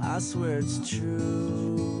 I swear it's true.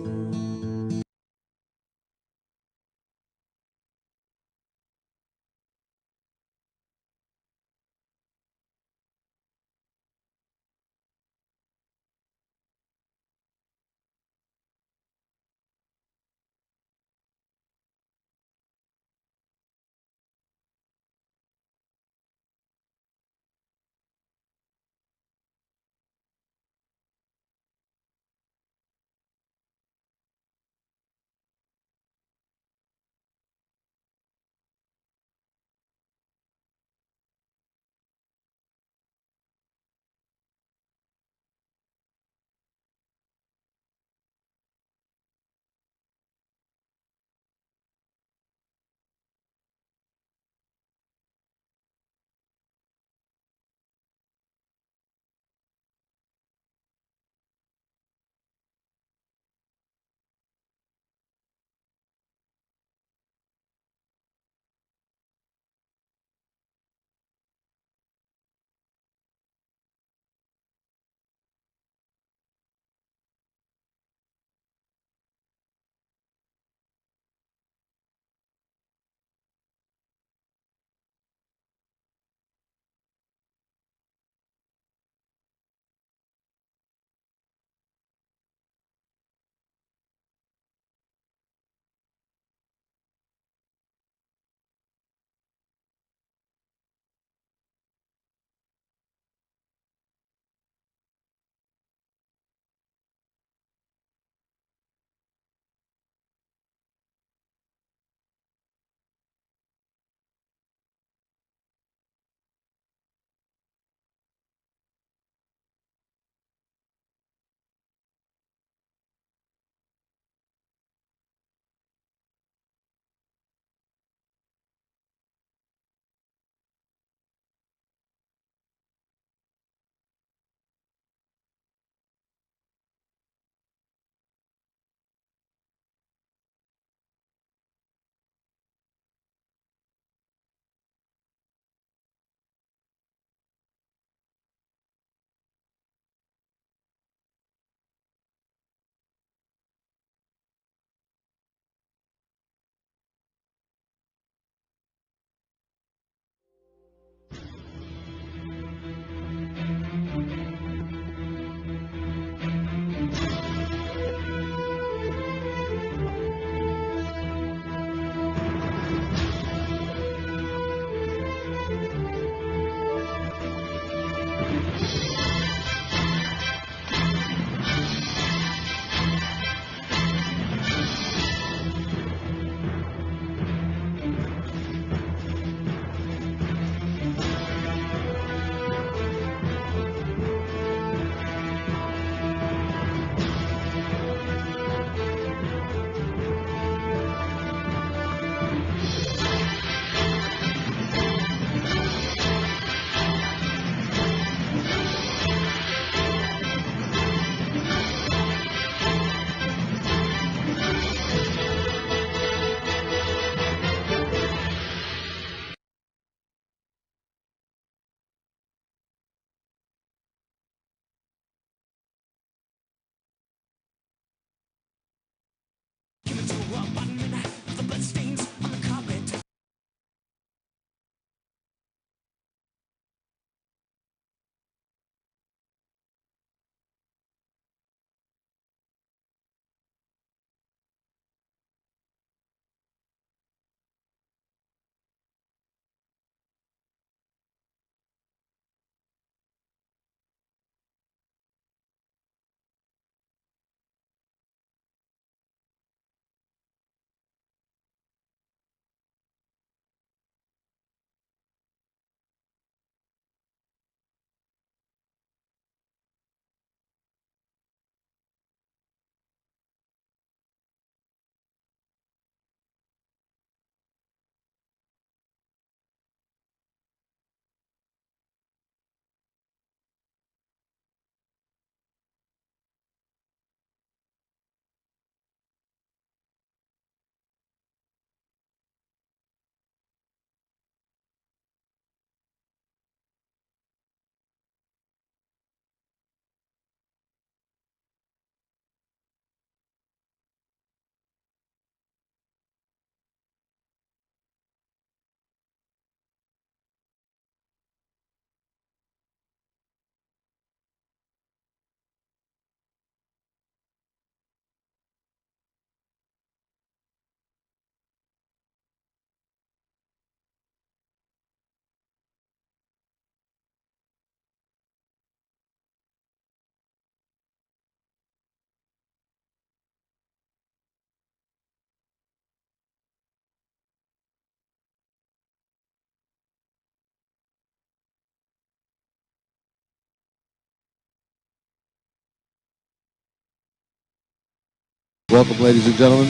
Welcome, ladies and gentlemen.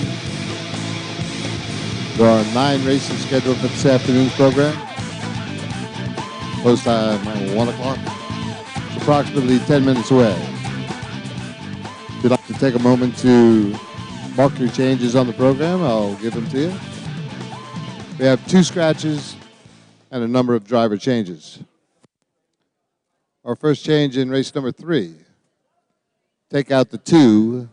There are 9 races scheduled for this afternoon's program. Post time at 1 o'clock. It's approximately 10 minutes away. If you'd like to take a moment to mark your changes on the program, I'll give them to you. We have 2 scratches and a number of driver changes. Our first change in race number 3. Take out the 2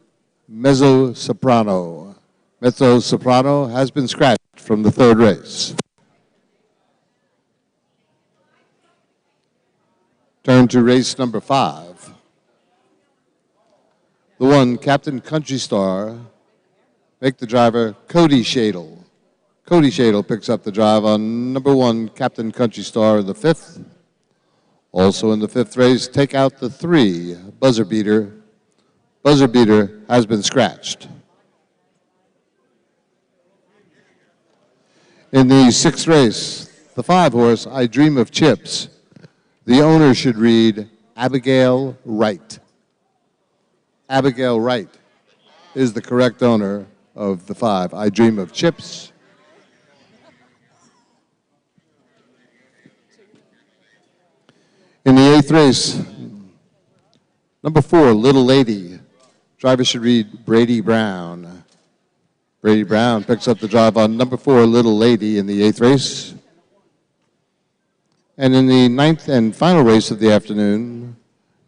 mezzo soprano. Mezzo soprano has been scratched from the 3rd race. Turn to race number 5. The 1 Captain Country Star. Make the driver Cody Shadle. Cody Shadle picks up the drive on number 1 Captain Country Star in the 5th. Also in the 5th race, take out the 3 Buzzer Beater. Buzzer Beater has been scratched. In the 6th race, the 5 horse, I Dream of Chips. The owner should read Abigail Wright. Abigail Wright is the correct owner of the 5, I Dream of Chips. In the 8th race, number 4, Little Lady. Driver should read Brady Brown. Brady Brown picks up the drive on number 4, Little Lady, in the 8th race. And in the 9th and final race of the afternoon,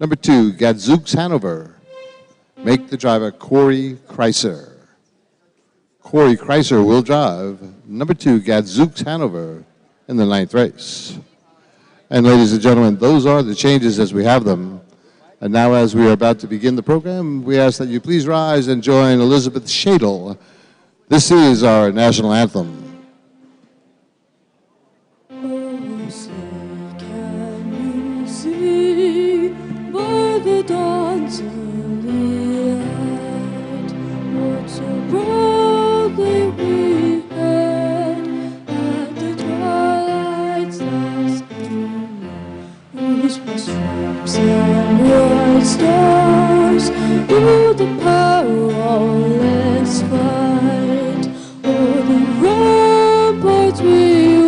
number 2, Gadzooks Hanover. Make the driver Corey Kreiser. Corey Kreiser will drive number 2, Gadzooks Hanover, in the 9th race. And ladies and gentlemen, those are the changes as we have them. And now, as we are about to begin the program, we ask that you please rise and join Elizabeth Shadle. This is our national anthem. Oh, say, can you see by the dawn's early light what so proudly we had at the twilight's last gleam? Whose stripes and bright stars through the perilous fight, o'er the ramparts we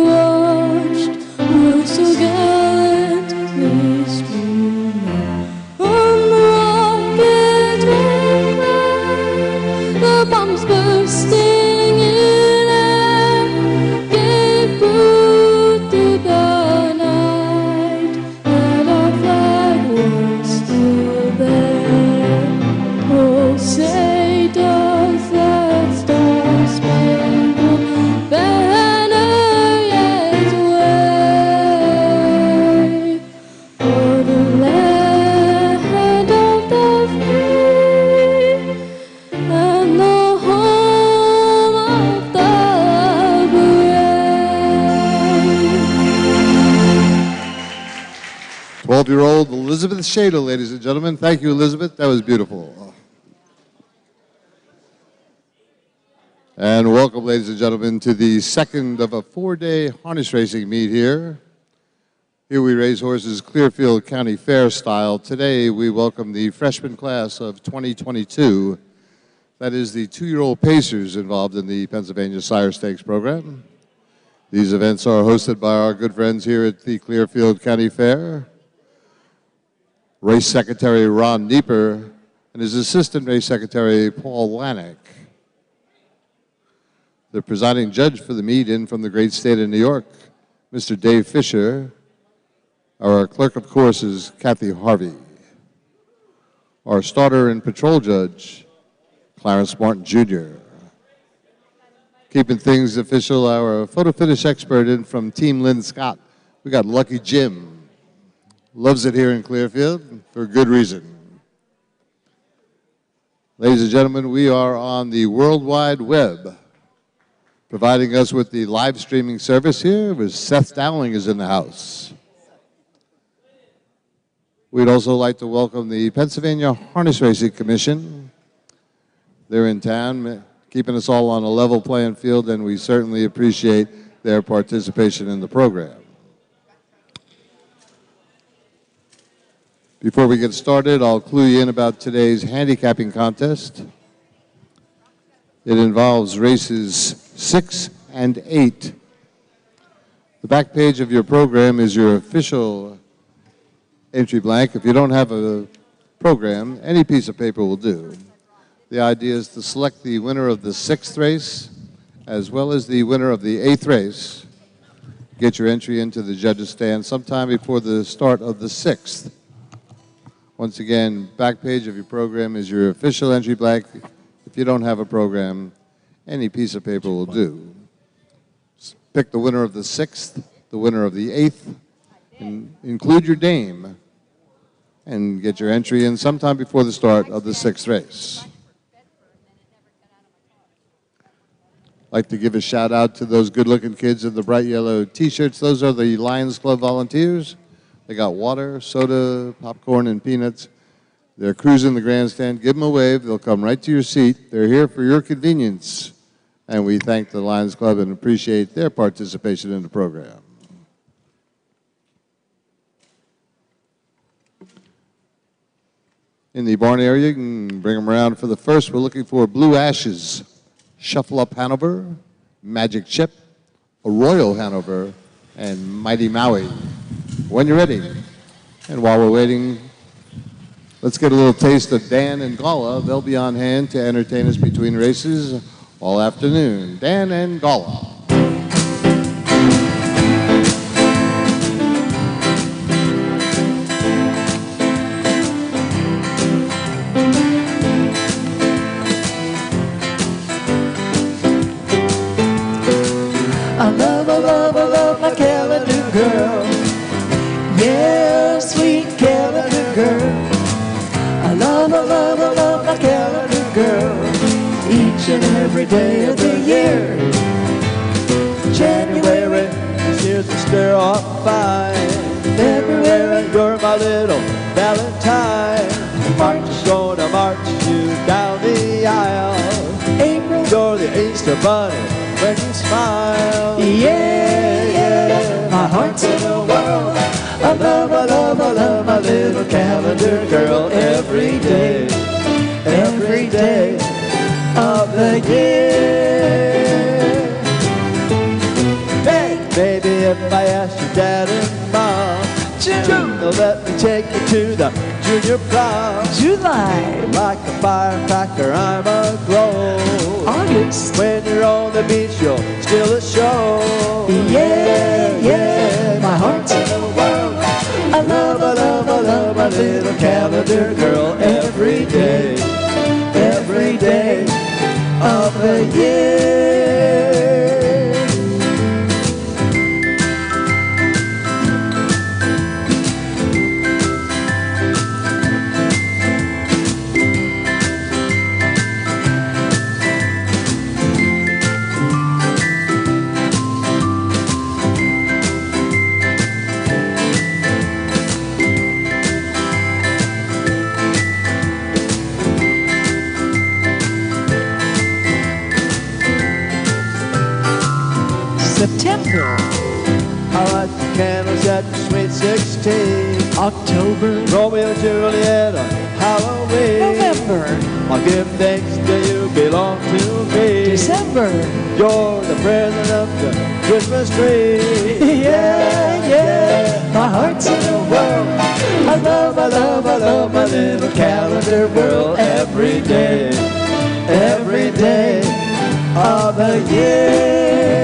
watched were so gallantly streaming. On the rockets we cried, the bombs bursting in air gave proof through the night that our flag was still there. Oh, say does that star-spangled banner yet wave o'er the land of the free and the home of the brave? 12-year-old Elizabeth Shadle, ladies and gentlemen. Thank you, Elizabeth. That was beautiful. And welcome, ladies and gentlemen, to the second of a 4-day harness racing meet here. Here we race horses Clearfield County Fair style. Today we welcome the freshman class of 2022. That is the 2-year-old Pacers involved in the Pennsylvania Sire Stakes program. These events are hosted by our good friends here at the Clearfield County Fair. Race Secretary Ron Nieper and his Assistant Race Secretary Paul Lanik. The presiding judge for the meet in from the great state of New York, Mr. Dave Fisher. Our clerk of course is Kathy Harvey. Our starter and patrol judge, Clarence Martin Jr. Keeping things official, our photo finish expert in from Team Lynn Scott. We got Lucky Jim. Loves it here in Clearfield for good reason. Ladies and gentlemen, we are on the World Wide Web. Providing us with the live streaming service here was Seth Dowling is in the house. We'd also like to welcome the Pennsylvania Harness Racing Commission. They're in town, keeping us all on a level playing field, and we certainly appreciate their participation in the program. Before we get started, I'll clue you in about today's handicapping contest. It involves races 6 and 8. The back page of your program is your official entry blank. If you don't have a program, any piece of paper will do. The idea is to select the winner of the 6th race as well as the winner of the 8th race. Get your entry into the judges' stand sometime before the start of the 6th. Once again, back page of your program is your official entry blank. If you don't have a program, any piece of paper will do. Pick the winner of the 6th, the winner of the 8th, and include your name, and get your entry in sometime before the start of the 6th race. I'd like to give a shout out to those good-looking kids in the bright yellow T-shirts. Those are the Lions Club volunteers. They got water, soda, popcorn, and peanuts. They're cruising the grandstand. Give them a wave. They'll come right to your seat. They're here for your convenience. And we thank the Lions Club and appreciate their participation in the program. In the barn area, you can bring them around for the first. We're looking for Blue Ashes, Shuffle Up Hanover, Magic Chip, a Royal Hanover, and Mighty Maui. When you're ready. And while we're waiting, let's get a little taste of Dan and Gala. They'll be on hand to entertain us between races all afternoon. Dan and Gala. I love my calendar girl. Yeah, sweet calendar girl. I love my calendar girl. Each and every day of the year. January, here's the stir off fine. February, you're my little Valentine. March is gonna march you down the aisle. April, you're the Easter bunny when you smile. Yeah, yeah, my heart's in a whirl. I love my little calendar girl every day of the year. Hey, baby, if I ask your dad and mom, June, they'll let me take you to the junior prom. July, like a firecracker, I'm aglow. August, when you're on the beach, you'll steal a show. Yeah, yeah, my heart's in a whirl. I love my little calendar girl every day of the year. September, I light the candles at the sweet 16. October, Romeo and Juliet on Halloween. November, I'll give thanks to you belong to me. December, you're the present of the Christmas tree. Yeah, yeah, my heart's in a whirl. I love my little calendar girl every day of the year.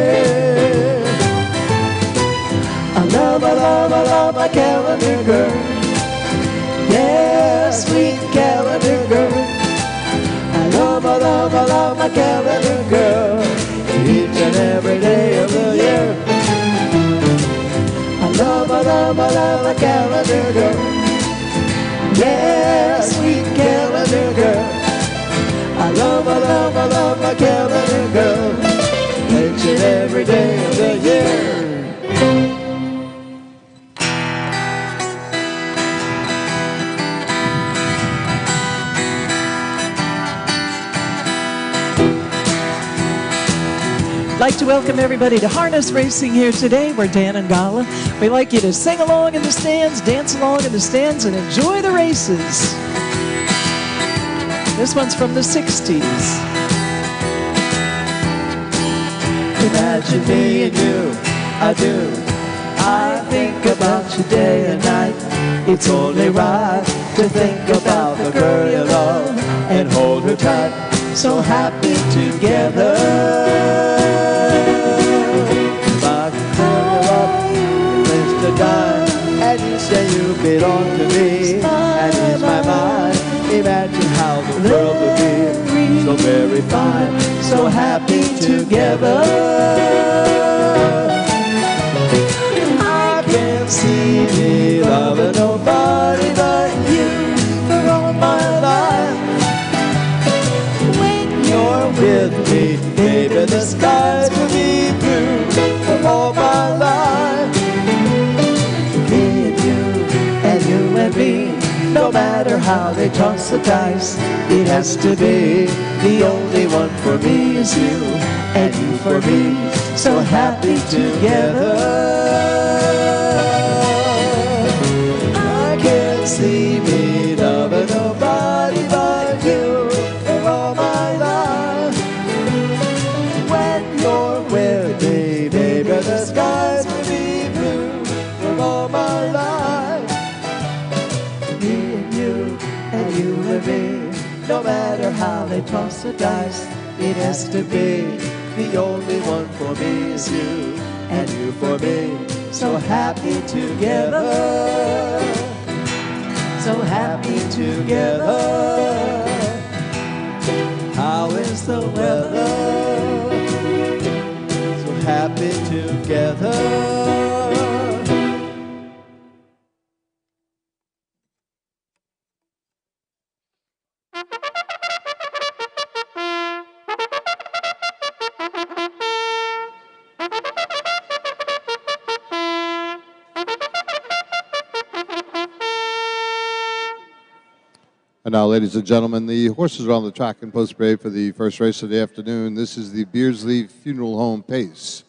I love my calendar girl. Yeah, sweet calendar girl. I love my calendar girl. Each and every day of the year. I love my calendar girl. Yeah, sweet calendar girl. I love my calendar girl. Each and every day of the year. I'd like to welcome everybody to harness racing here today. We're Dan and Gala. We'd like you to sing along in the stands, dance along in the stands, and enjoy the races. This one's from the 60s. Imagine me and you, I do. I think about you day and night. It's only right to think about the girl you love and hold her tight. So happy together. If I could call you up and place the dime, and you say you belong to me, and ease my mind. Imagine how the world would be so very fine, so happy together. I can't see me loving nobody but you for all my life. When you're with me, baby, the skies will be blue for all my life. Me and you and me, no matter how they toss the dice, it has to be. The only one for me is you, and you for me, so happy together. I can't see me loving nobody but you for all my life. When you're with me, baby, the skies will be blue for all my life. Me and you and me, no matter how they toss the dice, it has to be. The only one for me is you, and you for me, so happy together. So happy together. How is the weather? So happy together. And now, ladies and gentlemen, the horses are on the track in post parade for the first race of the afternoon. This is the Beardsley Funeral Home Pace,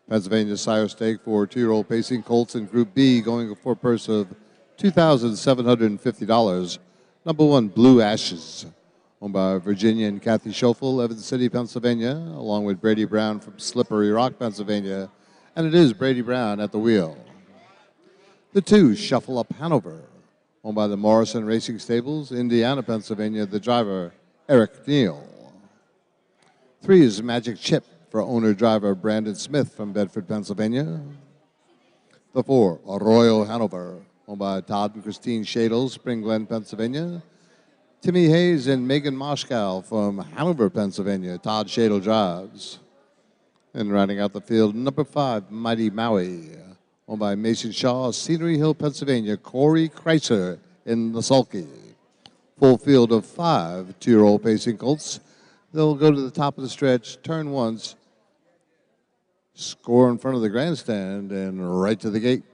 Pennsylvania sire stake for 2-year-old pacing colts in Group B, going for a purse of $2,750. Number 1, Blue Ashes, owned by Virginia and Kathy Schoeffel, Evans City, Pennsylvania, along with Brady Brown from Slippery Rock, Pennsylvania, and it is Brady Brown at the wheel. The 2, Shuffle Up Hanover, owned by the Morrison Racing Stables, Indiana, Pennsylvania, the driver, Eric Neal. 3 is Magic Chip for owner-driver Brandon Smith from Bedford, Pennsylvania. The 4, Royal Hanover, owned by Todd and Christine Shadle, Spring Glen, Pennsylvania. Timmy Hayes and Megan Moshkow from Hanover, Pennsylvania, Todd Shadle drives. And rounding out the field, number 5, Mighty Maui, owned by Mason Shaw, Scenery Hill, Pennsylvania, Corey Kreiser in the sulky. Full field of 5 2-year-old pacing colts. They'll go to the top of the stretch, turn once, score in front of the grandstand, and right to the gate.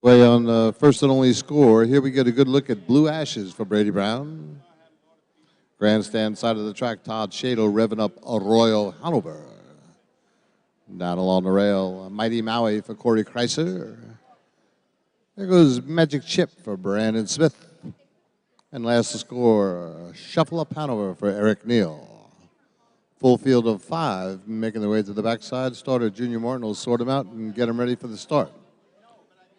Way on the first and only score. Here we get a good look at Blue Ashes for Brady Brown. Grandstand side of the track, Todd Shadle revving up a Royal Hanover. Down along the rail, Mighty Maui for Corey Kreiser. There goes Magic Chip for Brandon Smith. And last to score, Shuffle Up Hanover for Eric Neal. Full field of 5 making their way to the backside. Starter Junior Martin will sort them out and get them ready for the start.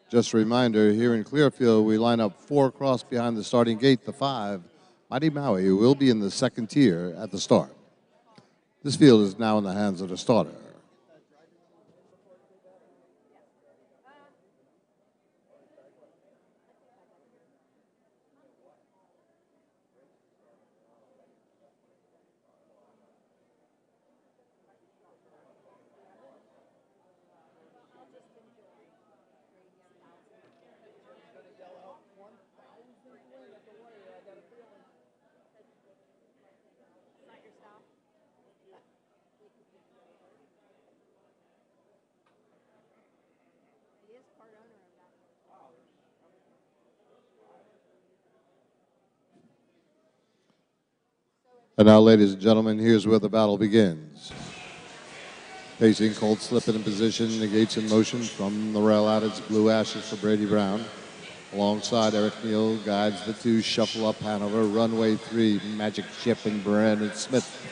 Just a reminder, here in Clearfield, we line up 4 across behind the starting gate. The 5, Mighty Maui, will be in the second tier at the start. This field is now in the hands of the starter. And now, ladies and gentlemen, here's where the battle begins. Pacing, cold slipping in position, negates in motion from the rail out. It's Blue Ashes for Brady Brown. Alongside Eric Neal, guides the two, Shuffle Up Hanover, Runway 3, Magic Chip and Brandon Smith.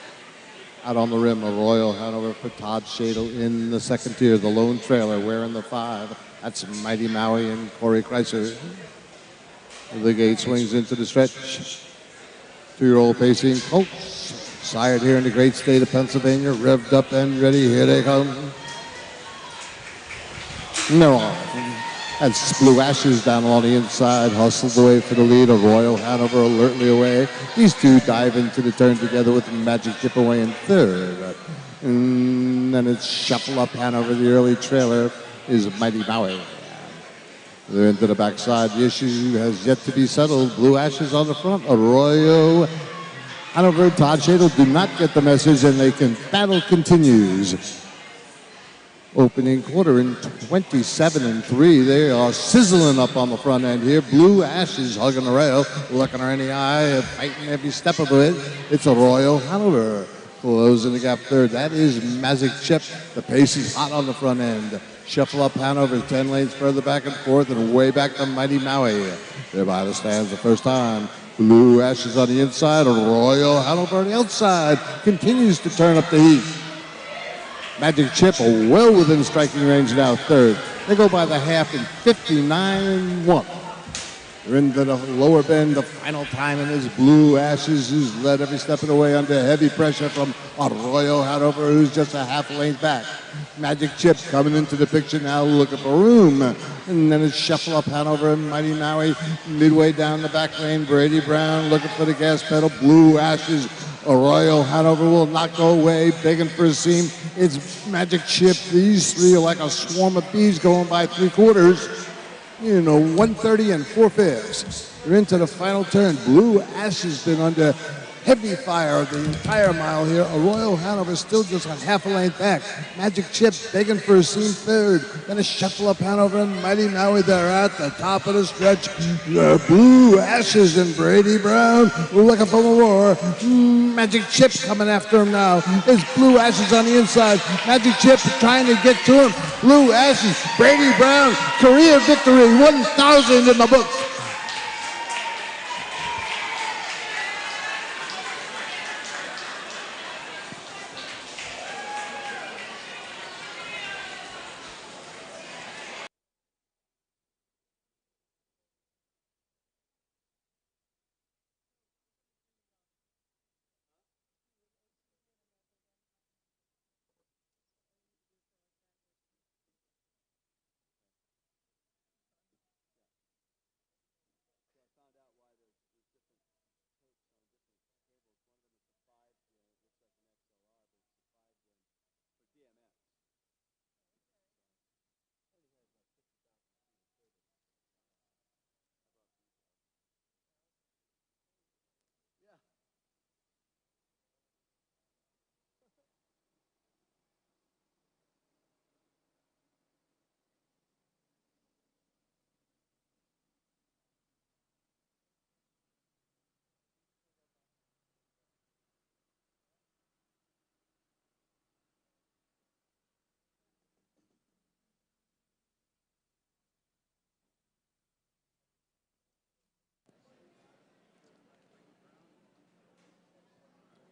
Out on the rim, a Royal Hanover for Todd Shadle in the second tier. The lone trailer wearing the 5. That's Mighty Maui and Corey Kreiser. The gate swings into the stretch. 2-year-old Pacing Colts. Sired here in the great state of Pennsylvania. Revved up and ready. Here they come. And they're off. That's Blue Ashes down along the inside. Hustles away for the lead. A Royal Hanover alertly away. These two dive into the turn together with the Magic Chip away in third. And then it's Shuffle Up Hanover. The early trailer is Mighty Maui. They're into the backside. The issue has yet to be settled. Blue Ashes on the front. Arroyo, Hanover, Todd Shadle do not get the message, and battle continues. Opening quarter in 27-3. They are sizzling up on the front end here. Blue Ashes hugging the rail, looking her in the eye, fighting every step of it. It's a Royal Hanover. Closing the gap third. That is Magic Chip. The pace is hot on the front end. Shuffle Up Hanover, 10 lanes further back and forth, and way back to Mighty Maui. They're by the stands the first time. Blue Ashes on the inside, a Royal Hanover on the outside. Continues to turn up the heat. Magic Chip well within striking range now, third. They go by the half in 59-1. They're into the lower bend, the final time, and this Blue Ashes who's led every step of the way under heavy pressure from Arroyo Hanover, who's just a half lane back. Magic Chip coming into the picture now, looking for room. And then it's Shuffle Up Hanover and Mighty Maui midway down the back lane. Brady Brown looking for the gas pedal. Blue Ashes, Arroyo Hanover will not go away, begging for a seam. It's Magic Chip. These three are like a swarm of bees going by 3/4. 130 and 4/5. They're into the final turn. Blue Ashes been under heavy fire the entire mile here. A Royal Hanover still just a half a lane back. Magic Chip begging for a seam third. Then a Shuffle Up Hanover and Mighty Maui. They're at the top of the stretch. The Blue Ashes and Brady Brown looking for the roar. Magic Chip coming after him now. It's Blue Ashes on the inside. Magic Chip trying to get to him. Blue Ashes, Brady Brown, career victory, 1,000 in the book.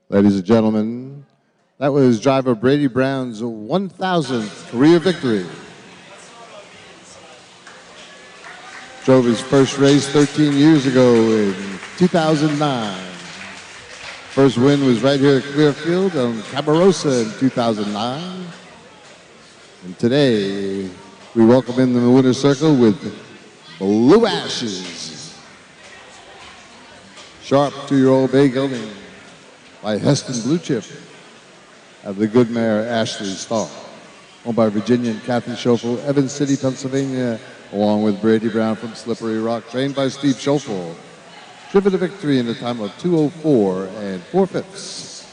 Ladies and gentlemen, that was driver Brady Brown's 1,000th career victory. Drove his first race 13 years ago in 2009. First win was right here at Clearfield on Cabarossa in 2009. And today, we welcome in the winner's circle with Blue Ashes. Sharp 2-year-old bay gelding by Heston Blue Chip of the good mare Ashley Starr. Owned by Virginia and Kathy Schoeffel, Evans City, Pennsylvania, along with Brady Brown from Slippery Rock, trained by Steve Schoeffel. Driven to victory in the time of 2:04 and 4/5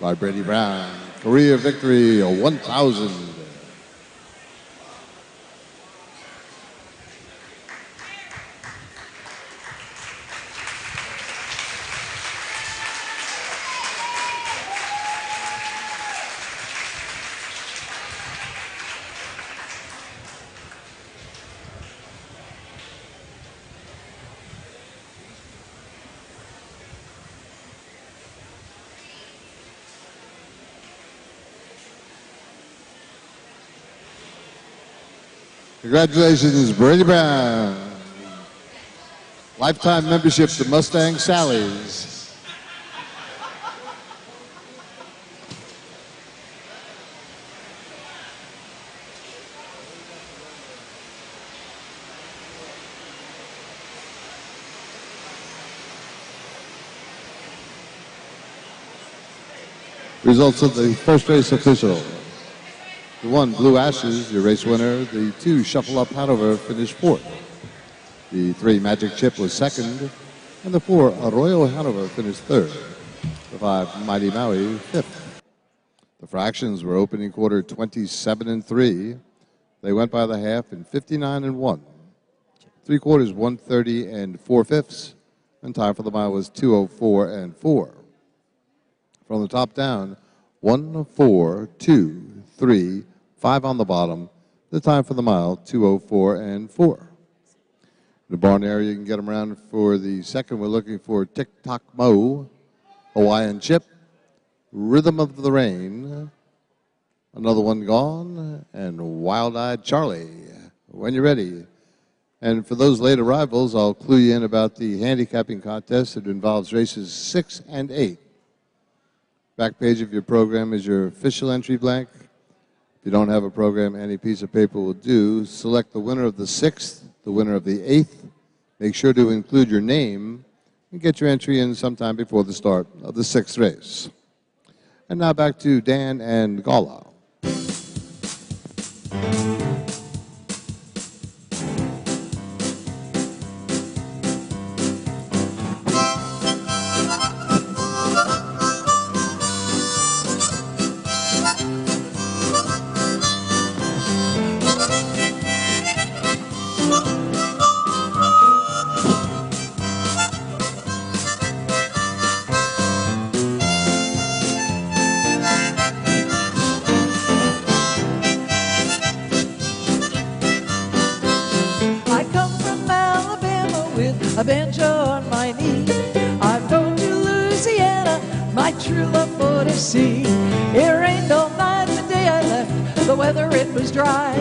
by Brady Brown. Career victory of 1,000. Congratulations, Brady Brown. Lifetime membership to Mustang Sally's. Results of the first race official. The 1, Blue Ashes, your race winner. The 2, Shuffle Up Hanover, finished 4th. The 3, Magic Chip, was 2nd. And the 4, Arroyo Hanover, finished 3rd. The 5, Mighty Maui, 5th. The fractions were opening quarter 27-3. They went by the half in 59-1. 3 quarters, 130 4/5. And time for the mile was 2:04 4. From the top down, 1, 4, 2, 3, 5 on the bottom. The time for the mile, 2:04 4. In the barn area, you can get them around for the second. We're looking for Tick Tock Mo, Hawaiian Chip, Rhythm of the Rain, Another One Gone, and Wild Eyed Charlie. When you're ready. And for those late arrivals, I'll clue you in about the handicapping contest. It involves races 6 and 8. Back page of your program is your official entry blank. If you don't have a program, any piece of paper will do. Select the winner of the 6th, the winner of the 8th. Make sure to include your name and get your entry in sometime before the start of the 6th race. And now back to Dan and Gala. A banjo on my knee. I've gone to Louisiana, my true love for to see. It rained all night the day I left, the weather it was dry.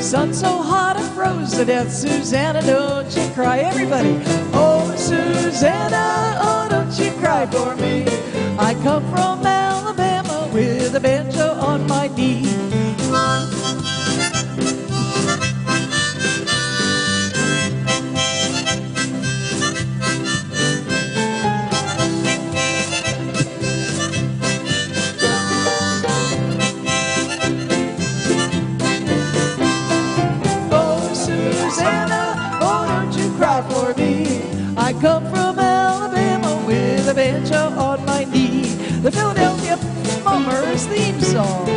Sun so hot I froze to death. Susanna, don't you cry, everybody. Oh, Susanna, oh, don't you cry for me. I come from Alabama with a banjo on my knee. I come from Alabama with a banjo on my knee. The Philadelphia Mummers theme song.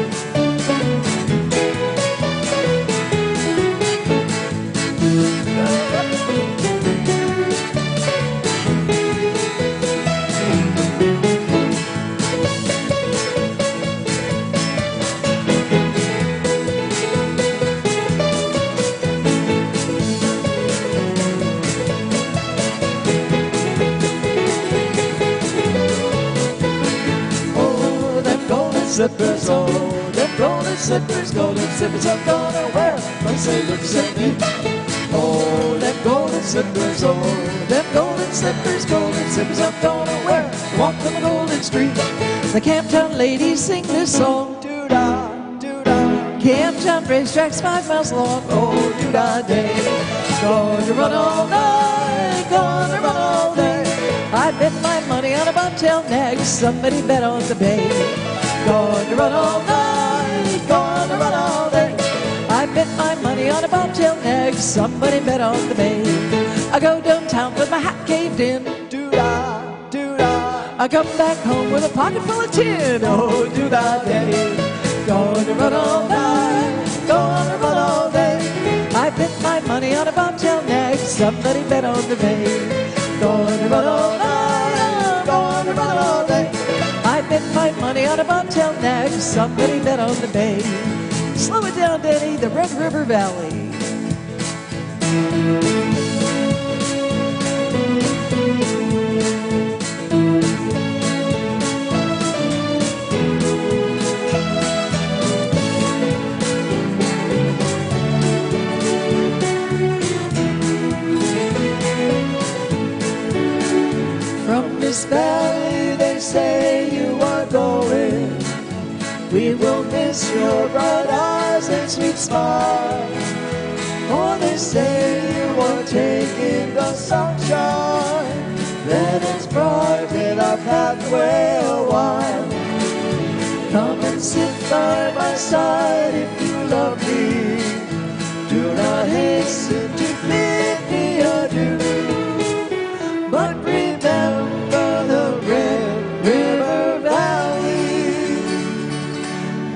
Slippers, oh, them golden slippers I'm gonna wear when she looks at me. Oh, them golden slippers, oh, them golden slippers I'm gonna wear walk on the golden street. The Camptown ladies sing this song, doo-dah, doo-dah. Camptown racetrack's 5 miles long, oh, doo-dah day. Gonna run all night, gonna run all day. I bet my money on a bobtail nag, somebody bet on the bay. Gonna run all night, gonna run all day. I bet my money on a bobtail nag, somebody bet on the bay. I go downtown with my hat caved in, doo-dah, doo-dah. I come back home with a pocket full of tin, oh, doo-dah day. Gonna run all night, gonna run all day. I bet my money on a bobtail nag, somebody bet on the bay. Gonna run all night, gonna run all day. I bet my money on a bobtail nag, somebody bet on the bay. Slow it down, Denny, the Red River Valley. miss your bright eyes and sweet smile. For they say you were taking the sunshine that has brightened our pathway a while. Come and sit by my side if you love me. Do not hasten to bid me adieu, but remember the Red River Valley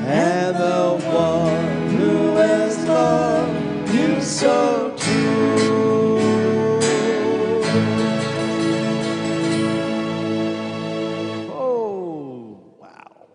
and the one who has loved you so true. Oh, wow.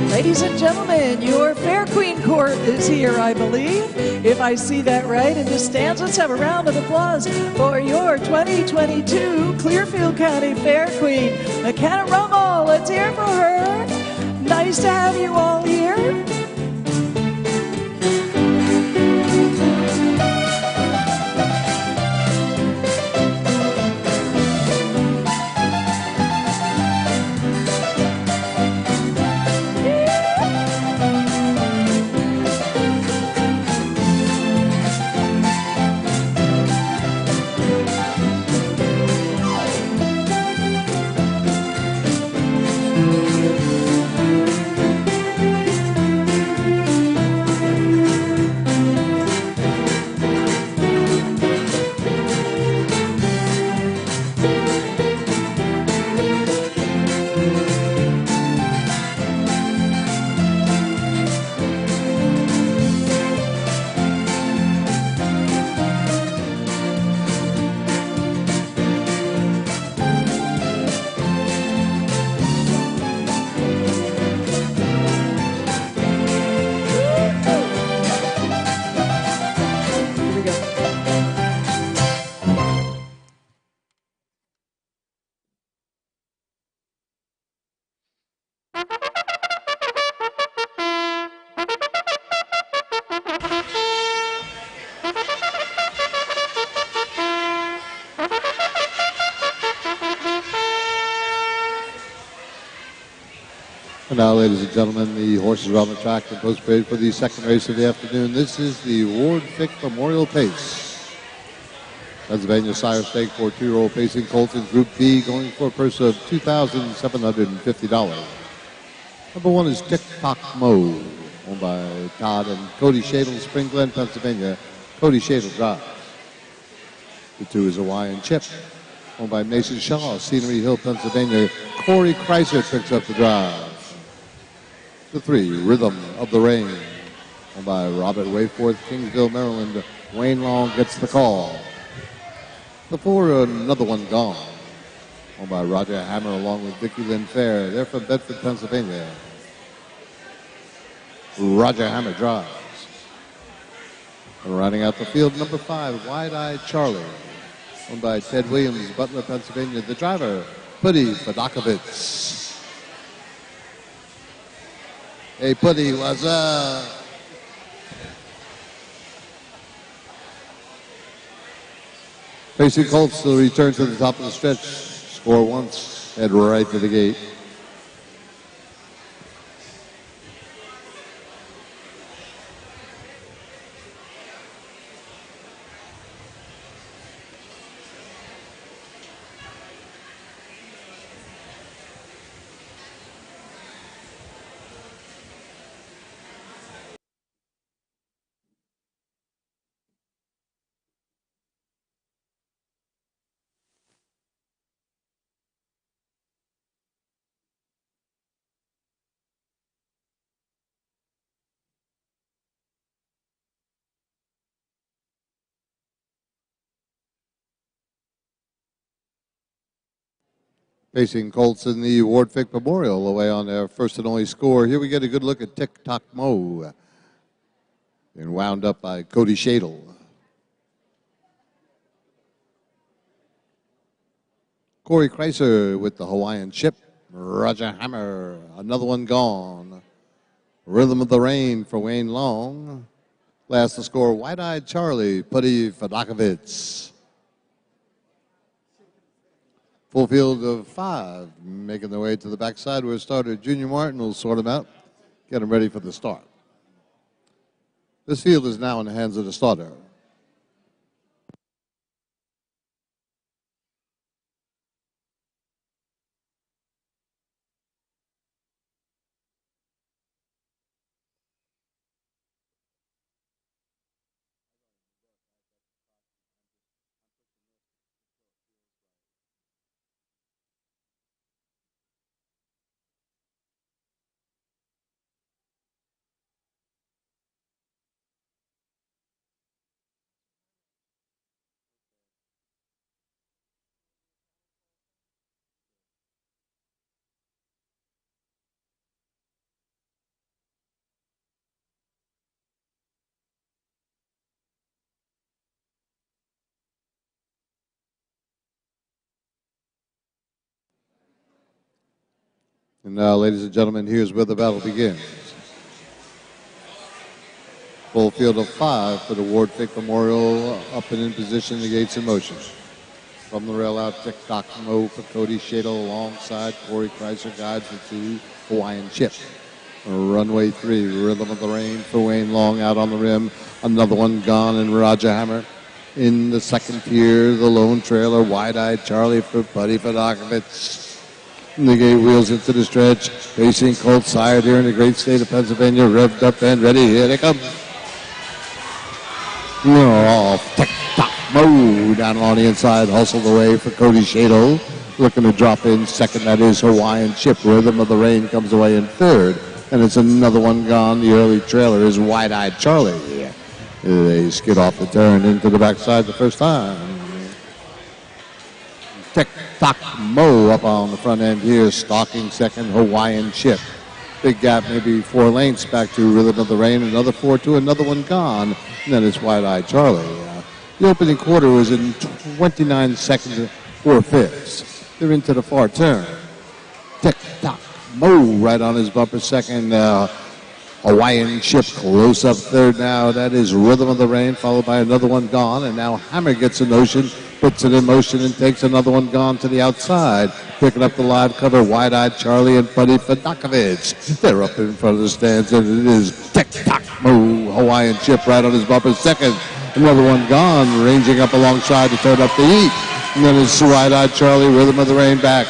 Ladies and gentlemen, your Fair Queen Court is here, I believe, if I see that right, in the stands. Let's have a round of applause for your 2022 Clearfield County Fair Queen, McKenna Rummel. Let's hear for her. Nice to have you all here. And now, ladies and gentlemen, the horses are on the track and post parade for the second race of the afternoon. This is the Ward Fick Memorial Pace. Pennsylvania Sire Stake for 2-year-old pacing colts in Group B, going for a purse of $2,750. Number 1 is Tick Tock Mo, owned by Todd and Cody Shadle, Spring Glen, Pennsylvania. Cody Shadle drives. The 2 is Hawaiian Chip, owned by Mason Shaw, Scenery Hill, Pennsylvania. Corey Kreiser picks up the drive. The 3, Rhythm of the Rain, owned by Robert Wayforth, Kingsville, Maryland. Wayne Long gets the call. The 4, Another One Gone, owned by Roger Hammer along with Dickie Lynn Fair. They're from Bedford, Pennsylvania. Roger Hammer drives. And riding out the field, number 5, Wide Eyed Charlie, owned by Ted Williams, Butler, Pennsylvania. The driver, Putty Fadakovitz. Hey, Putty, what's up? Pacing Colts will return to the top of the stretch. Score once, head right to the gate. Facing Colts in the Ward Fick Memorial away on their first and only score. Here we get a good look at Tick Tock Mo. And wound up by Cody Shadle. Corey Kreiser with the Hawaiian Chip. Roger Hammer, another one gone. Rhythm of the Rain for Wayne Long. Last to score, Wide-Eyed Charlie, Putty Fadakovitz. Full field of 5, making their way to the backside where starter Junior Martin will sort them out, get them ready for the start. This field is now in the hands of the starter. And now, ladies and gentlemen, here's where the battle begins. Full field of 5 for the Ward Fick Memorial, up and in position, the gates in motion. From the rail out, Tick Tock Mo for Cody Shadle alongside Corey Kreiser guides the 2 Hawaiian Chip. Runway 3, Rhythm of the Rain for Wayne Long out on the rim. Another one gone, and Roger Hammer in the second tier, the lone trailer, Wide-Eyed Charlie for Buddy Fadakovitz. The gate wheels into the stretch, facing Colt Sire here in the great state of Pennsylvania, revved up and ready. Here they come. Tick Tock Mo down along the inside, hustled away for Cody Shadle. Looking to drop in second, that is Hawaiian Chip. Rhythm of the Rain comes away in third, and it's another one gone. The early trailer is Wide-Eyed Charlie. They skid off the turn into the backside the first time. Tick Tock Mo up on the front end here, stalking second, Hawaiian Chip. Big gap, maybe 4 lengths back to Rhythm of the Rain, another 4-2, another one gone, and then it's Wide-Eyed Charlie. The opening quarter was in 29 seconds and 4/5. They're into the far turn. Tick Tock Mo right on his bumper second. Hawaiian Chip close up third now. That is Rhythm of the Rain, followed by another one gone. And now Hammer gets a notion, puts it in motion, and takes another one gone to the outside. Picking up the live cover, Wide-Eyed Charlie and Buddy Fadakovitz. They're up in front of the stands, and it is Tick Tock Mo, Hawaiian Chip right on his bumper second. Another one gone, ranging up alongside to turn up the heat. And then it's Wide-Eyed Charlie, Rhythm of the Rain back.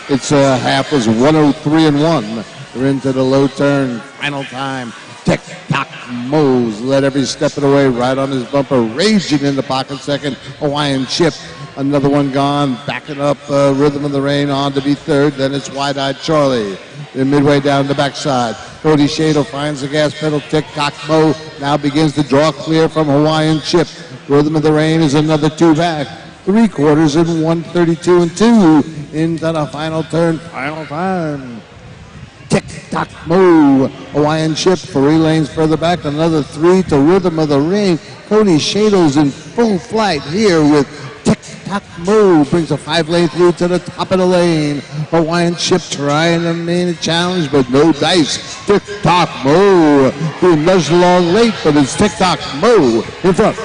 Its half was 103-1. They're into the low turn, final time. Tick Tock Mo's led every step of the way, right on his bumper, raging in the pocket second. Hawaiian Chip, another one gone, backing up Rhythm of the Rain on to be third. Then it's Wide-Eyed Charlie. They're midway down the backside. Cody Shadle finds the gas pedal. Tick Tock Mo now begins to draw clear from Hawaiian Chip. Rhythm of the Rain is another 2 back. 3/4 in 132-2 into the final turn, final time. Tick Tock Mo, Hawaiian Chip 3 lanes further back, another 3 to Rhythm of the Rain. Cody Shadle's in full flight here with Tick Tock Mo, brings a 5-lane through to the top of the lane. Hawaiian Chip trying to main a challenge, but no dice. Tick Tock Mo being nudged along late, but it's Tick Tock Mo in front.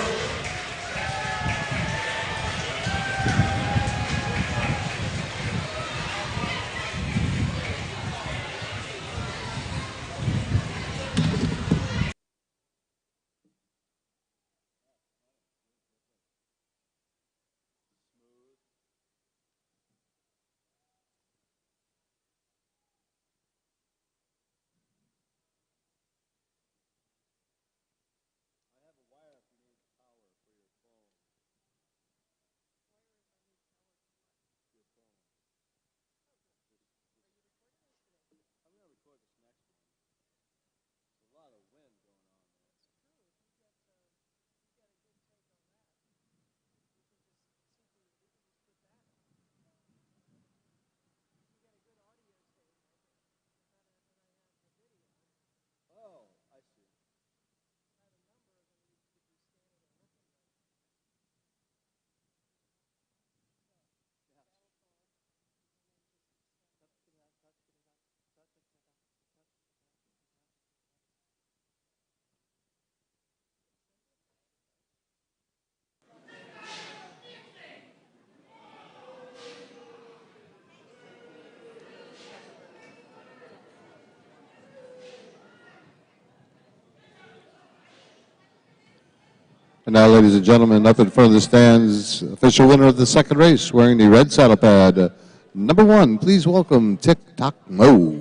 And now, ladies and gentlemen, up in front of the stands, official winner of the second race, wearing the red saddle pad, number 1, please welcome Tick Tock Mo.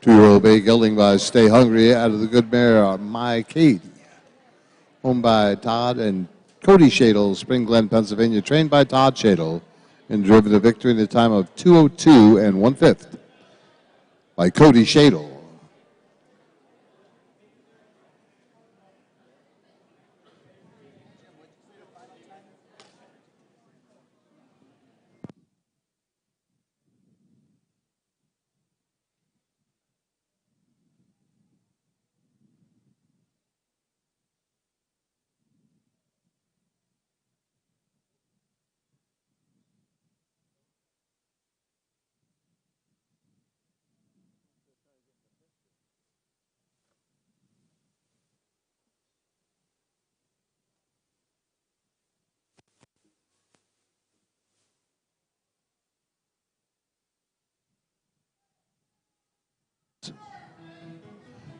2-year-old bay gelding by Stay Hungry out of the good mare, My Katie. Owned by Todd and Cody Shadle, Spring Glen, Pennsylvania, trained by Todd Shadle, and driven to victory in the time of 2:02 1/5 by Cody Shadle.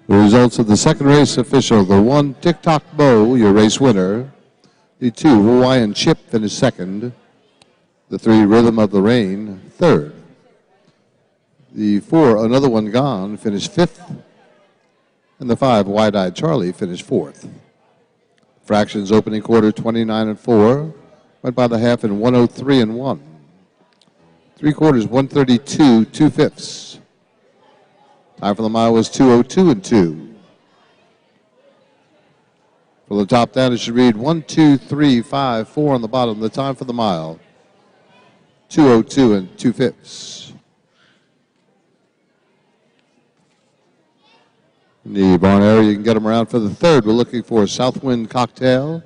The results of the second race official, the 1, Tick Tock Bow, your race winner. The 2, Hawaiian Chip, finished second. The 3, Rhythm of the Rain, third. The 4, Another One Gone, finished 5th. And the 5, Wide-Eyed Charlie, finished 4th. Fractions opening quarter 29-4. Went by the half in 103-1. 3 quarters 132 2/5. Time for the mile was 2:02 2. From the top down, it should read 1, 2, 3, 5, 4 on the bottom. The time for the mile, 2:02 2/5. In the barn area, you can get them around for the third. We're looking for Southwind Cocktail,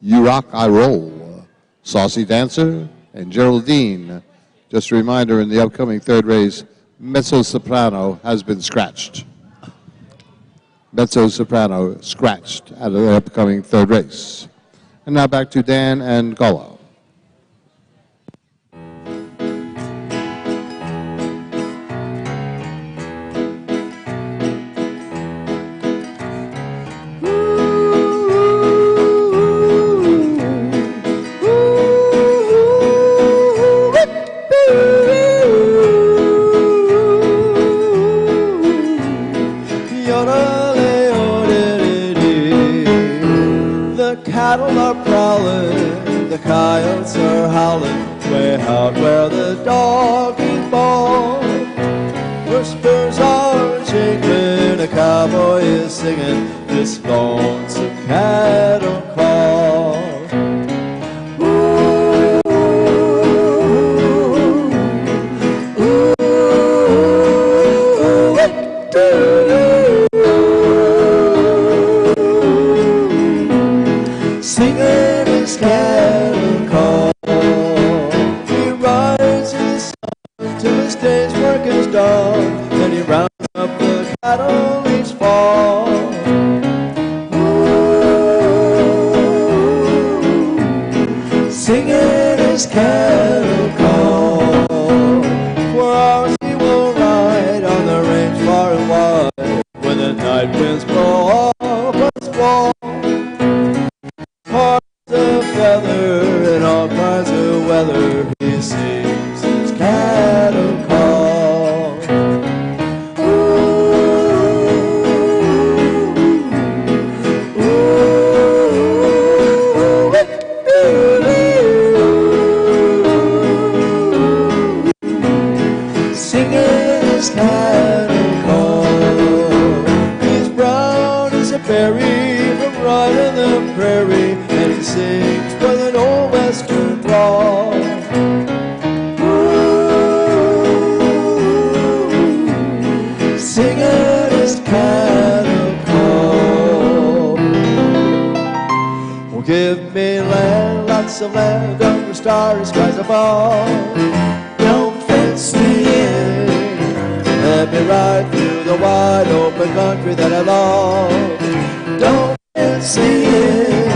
You Rock, I Roll, Saucy Dancer, and Geraldine. Just a reminder, in the upcoming third race, Mezzo Soprano has been scratched. Mezzo Soprano scratched out of the upcoming third race. And now back to Dan and Gala. Cattle are prowling, the coyotes are howling, way out where the doggies bawl. Whispers are jingling, a cowboy is singing this lonesome cattle call. Then he rounds up the cattle each fall. Ooh, singing his cattle call. For hours he will ride on the range far and wide. When the night winds blow up a squall, parts of feather and all kinds of weather, he sings his cattle call. Sings with an old western drawl. Ooh, singing his cattle call. Oh, give me land, lots of land, under starry skies above. Don't fence me in, let me ride through the wide open country that I love. Don't fence me in,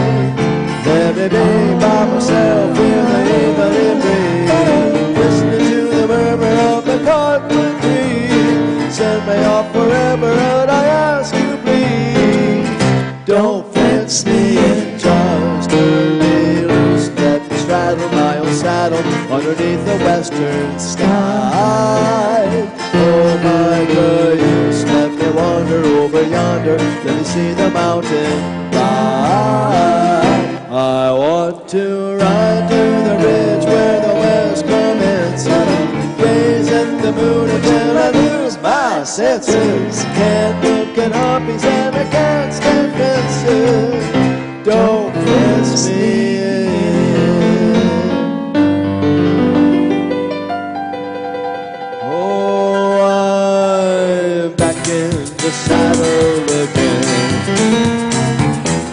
let me be by myself with the evening breeze, listening to the murmur of the cottonwood tree. Send me off forever and I ask you please, don't fix me in just turn me loose, let me straddle my own saddle underneath the western sky. Oh my cayuse, let me wander over yonder, let me see the mountain ride. I want to ride to the ridge where the west commences, gaze at the moon until I lose my senses. Can't look at harpies and I can't stand fences. Don't fence me in. Oh, I'm back in the saddle again,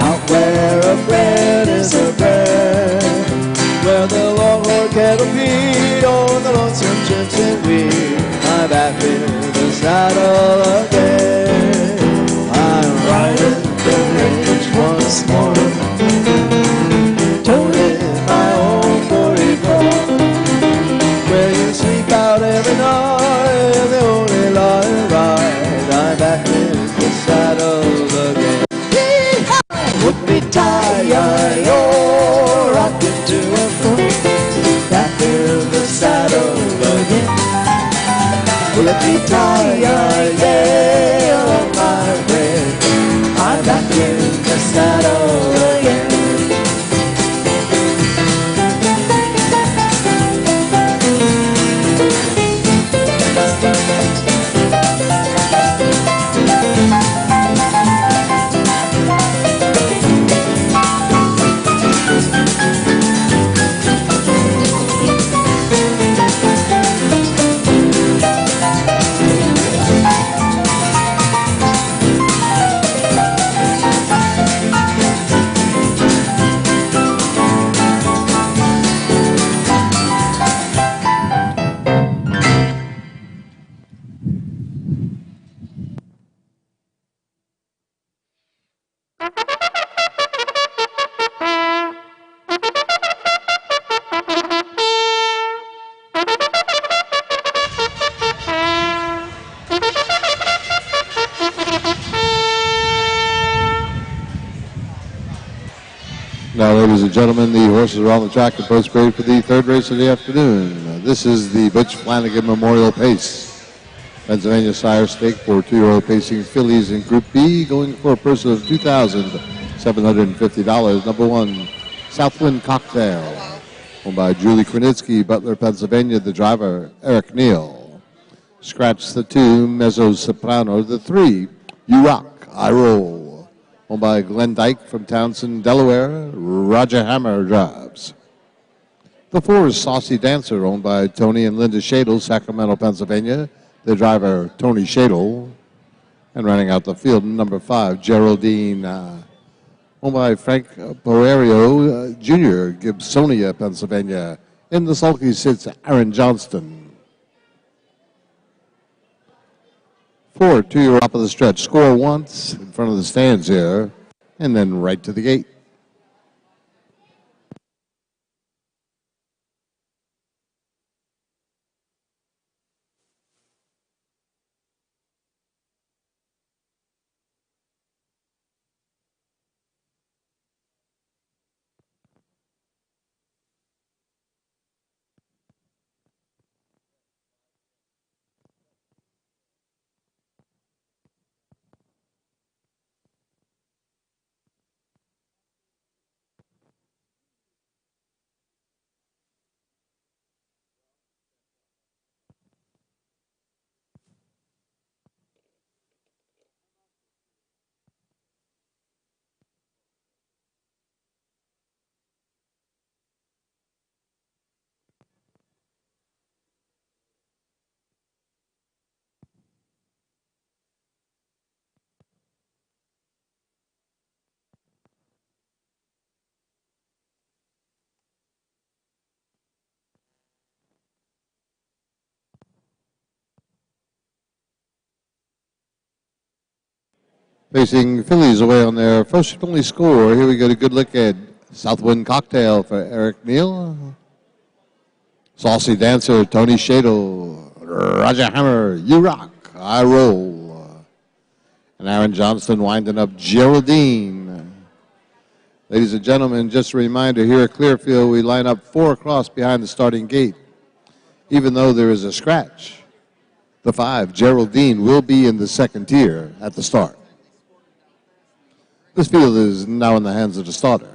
out where a friend is a friend, where the longhorn cattle feed on the lonesome Jensen weed. I'm back in the saddle again. I'm riding the range once more, toting my own 44, where you sleep out every night and the only line ride. I'm back in the saddle again. Whoopie-tie-yi-yo, rockin' to and fro, back in the saddle again. Whoopie-tie-yi-yo, my friend, I'm back in the saddle again. Now, ladies and gentlemen, the horses are on the track and post grade for the third race of the afternoon. This is the Butch Flanagan Memorial Pace, Pennsylvania Sire Stake for 2-year-old pacing fillies in Group B, going for a purse of $2,750. Number 1, Southwind Cocktail, owned by Julie Krenitsky, Butler, Pennsylvania. The driver, Eric Neal. Scratch the 2, Mezzo Soprano. The 3, You Rock, I Roll, owned by Glenn Dyke from Townsend, Delaware. Roger Hammer drives. The 4 is Saucy Dancer, owned by Tony and Linda Shadle, Sacramento, Pennsylvania. The driver, Tony Shadle. And running out the field, number 5, Geraldine, owned by Frank Poerio Jr., Gibsonia, Pennsylvania. In the sulky sits Aaron Johnston. 4, 2-year top of the stretch. Score once in front of the stands here, and then right to the gate. Facing fillies away on their first and only score. Here we go to good look at Southwind Cocktail for Eric Neal. Saucy Dancer, Tony Shadle. Roger Hammer, You Rock, I Roll. And Aaron Johnston winding up Geraldine. Ladies and gentlemen, just a reminder, here at Clearfield, we line up 4 across behind the starting gate. Even though there is a scratch, the 5, Geraldine, will be in the second tier at the start. This field is now in the hands of the starter.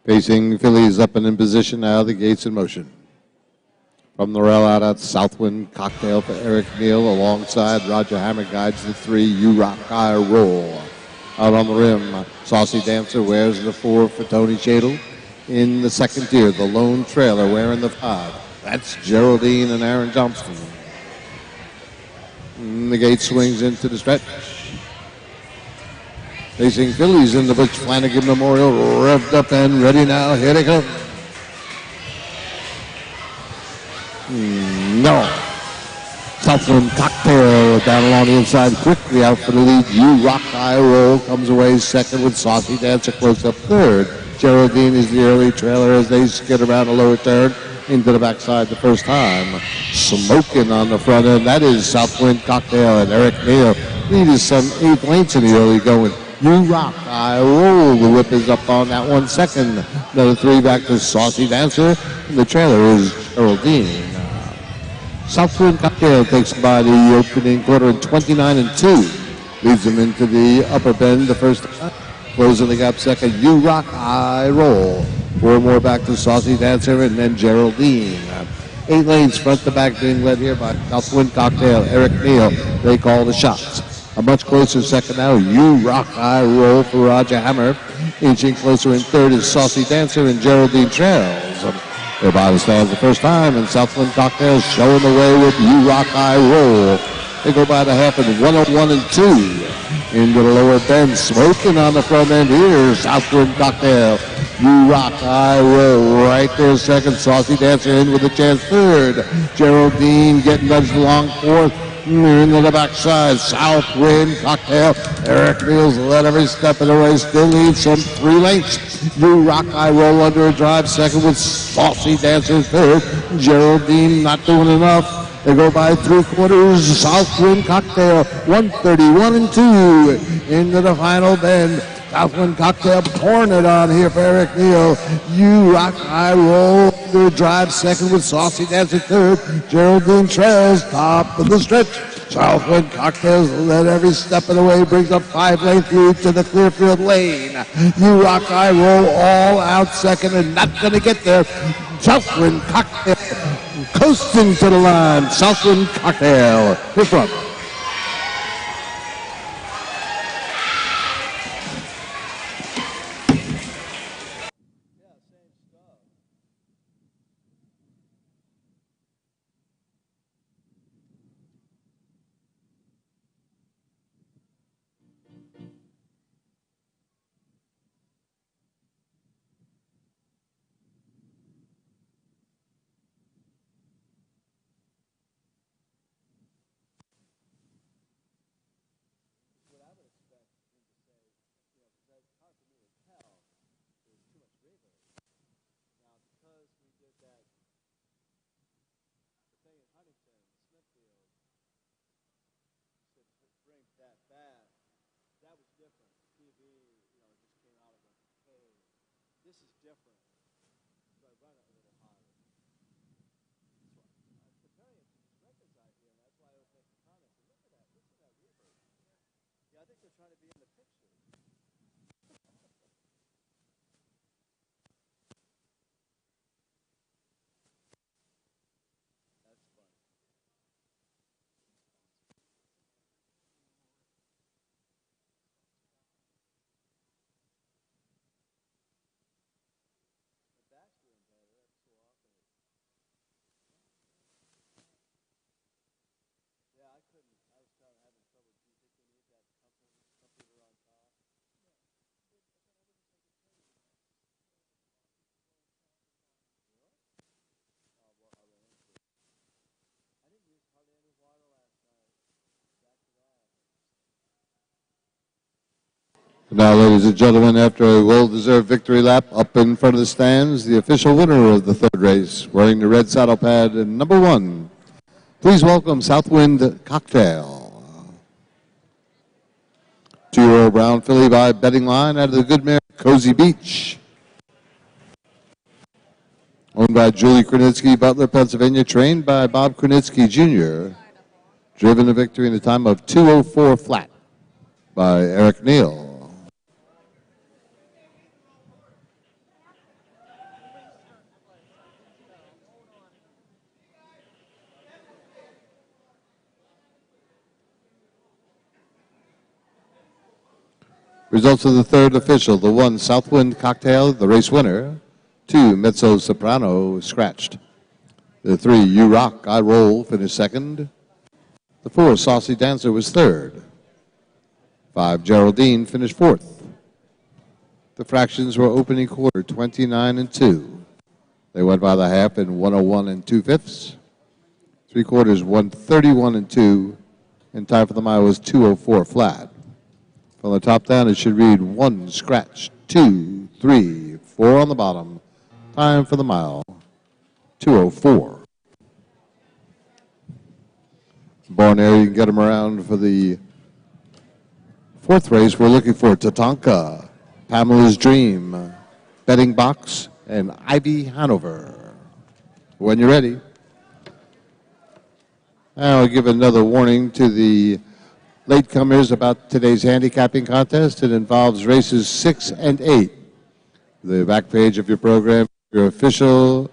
Pacing fillies up and in position now, the gates in motion. From the rail out at Southwind Cocktail for Eric Neal alongside Roger Hammer guides the 3, You Rock I Roll. Out on the rim, Saucy Dancer wears the 4 for Tony Shadle. In the second tier, the lone trailer wearing the 5. That's Geraldine and Aaron Johnston. And the gate swings into the stretch. Pacing fillies in the Butch Flanagan Memorial, revved up and ready now. Here they come. No. Southland Cocktail down along the inside, quickly out for the lead. You Rock I Roll comes away second with Saucy Dancer close up third. Geraldine is the early trailer as they skid around a lower turn into the backside the first time. Smoking on the front end, that is Southwind Cocktail and Eric Neal. Lead is some 8 lengths in the early going. You Rock I Roll, the whip is up on that 1 second. Another 3 back to Saucy Dancer. And the trailer is Geraldine. Southwind Cocktail takes by the opening quarter in 29-2. Leads them into the upper bend the first time. Closing the gap second, You Rock I Roll. 4 more back to Saucy Dancer and then Geraldine. 8 lanes front to back being led here by Southwind Cocktail, Eric Neal. They call the shots. A much closer second now, You Rock I Roll for Roger Hammer. Inching closer in third is Saucy Dancer and Geraldine trails. They're by the stands the first time, and Southland Cocktail showing the way with You Rock I Roll. They go by the half in 101-2. Into the lower bend, smoking on the front end here, Southland Cocktail. You Rock I Roll right there second. Saucy Dancer in with a chance third. Geraldine getting nudged along fourth. Into the backside, Southwind Cocktail. Eric Neal's led every step of the way, still leads some 3 lengths. You Rock I Roll under a drive second with Saucy Dancer third. Geraldine not doing enough. They go by 3/4. Southwind Cocktail, 131-2 into the final bend. Southwind Cocktail pouring it on here for Eric Neal. You Rock I Roll under a drive second with Saucy Dancer third. Geraldine trails top of the stretch. Southwind Cocktails led every step of the way, brings up 5-lane lead to the Clearfield lane. You Rock I Roll all out second and not going to get there. Southwind Cocktail coasting to the line. Southwind Cocktail in front. Now, ladies and gentlemen, after a well-deserved victory lap up in front of the stands, the official winner of the third race, wearing the red saddle pad, number 1. Please welcome Southwind Cocktail. 2-year-old brown filly by betting line out of the good mare Cozy Beach. Owned by Julie Kronitsky, Butler, Pennsylvania, trained by Bob Kronitsky Jr. Driven to victory in a time of 2:04 flat by Eric Neal. Results of the third official, the 1 Southwind Cocktail, the race winner. 2 Mezzo Soprano, scratched. The 3 You Rock, I Roll, finished second. The 4 Saucy Dancer was third. 5 Geraldine finished fourth. The fractions were opening quarter 29 and 2. They went by the half in 101 and 2/5. 3 quarters 131 and 2, and time for the mile was 2:04 flat. From the top down, it should read 1 scratch, 2, 3, 4 on the bottom. Time for the mile, 2:04. Barn area, you can get them around for the fourth race. We're looking for Tatanka, Pamela's Dream, Betting Box, and Ivy Hanover. When you're ready. Now I'll give another warning to the latecomers about today's handicapping contest. It involves races 6 and 8. The back page of your program, your official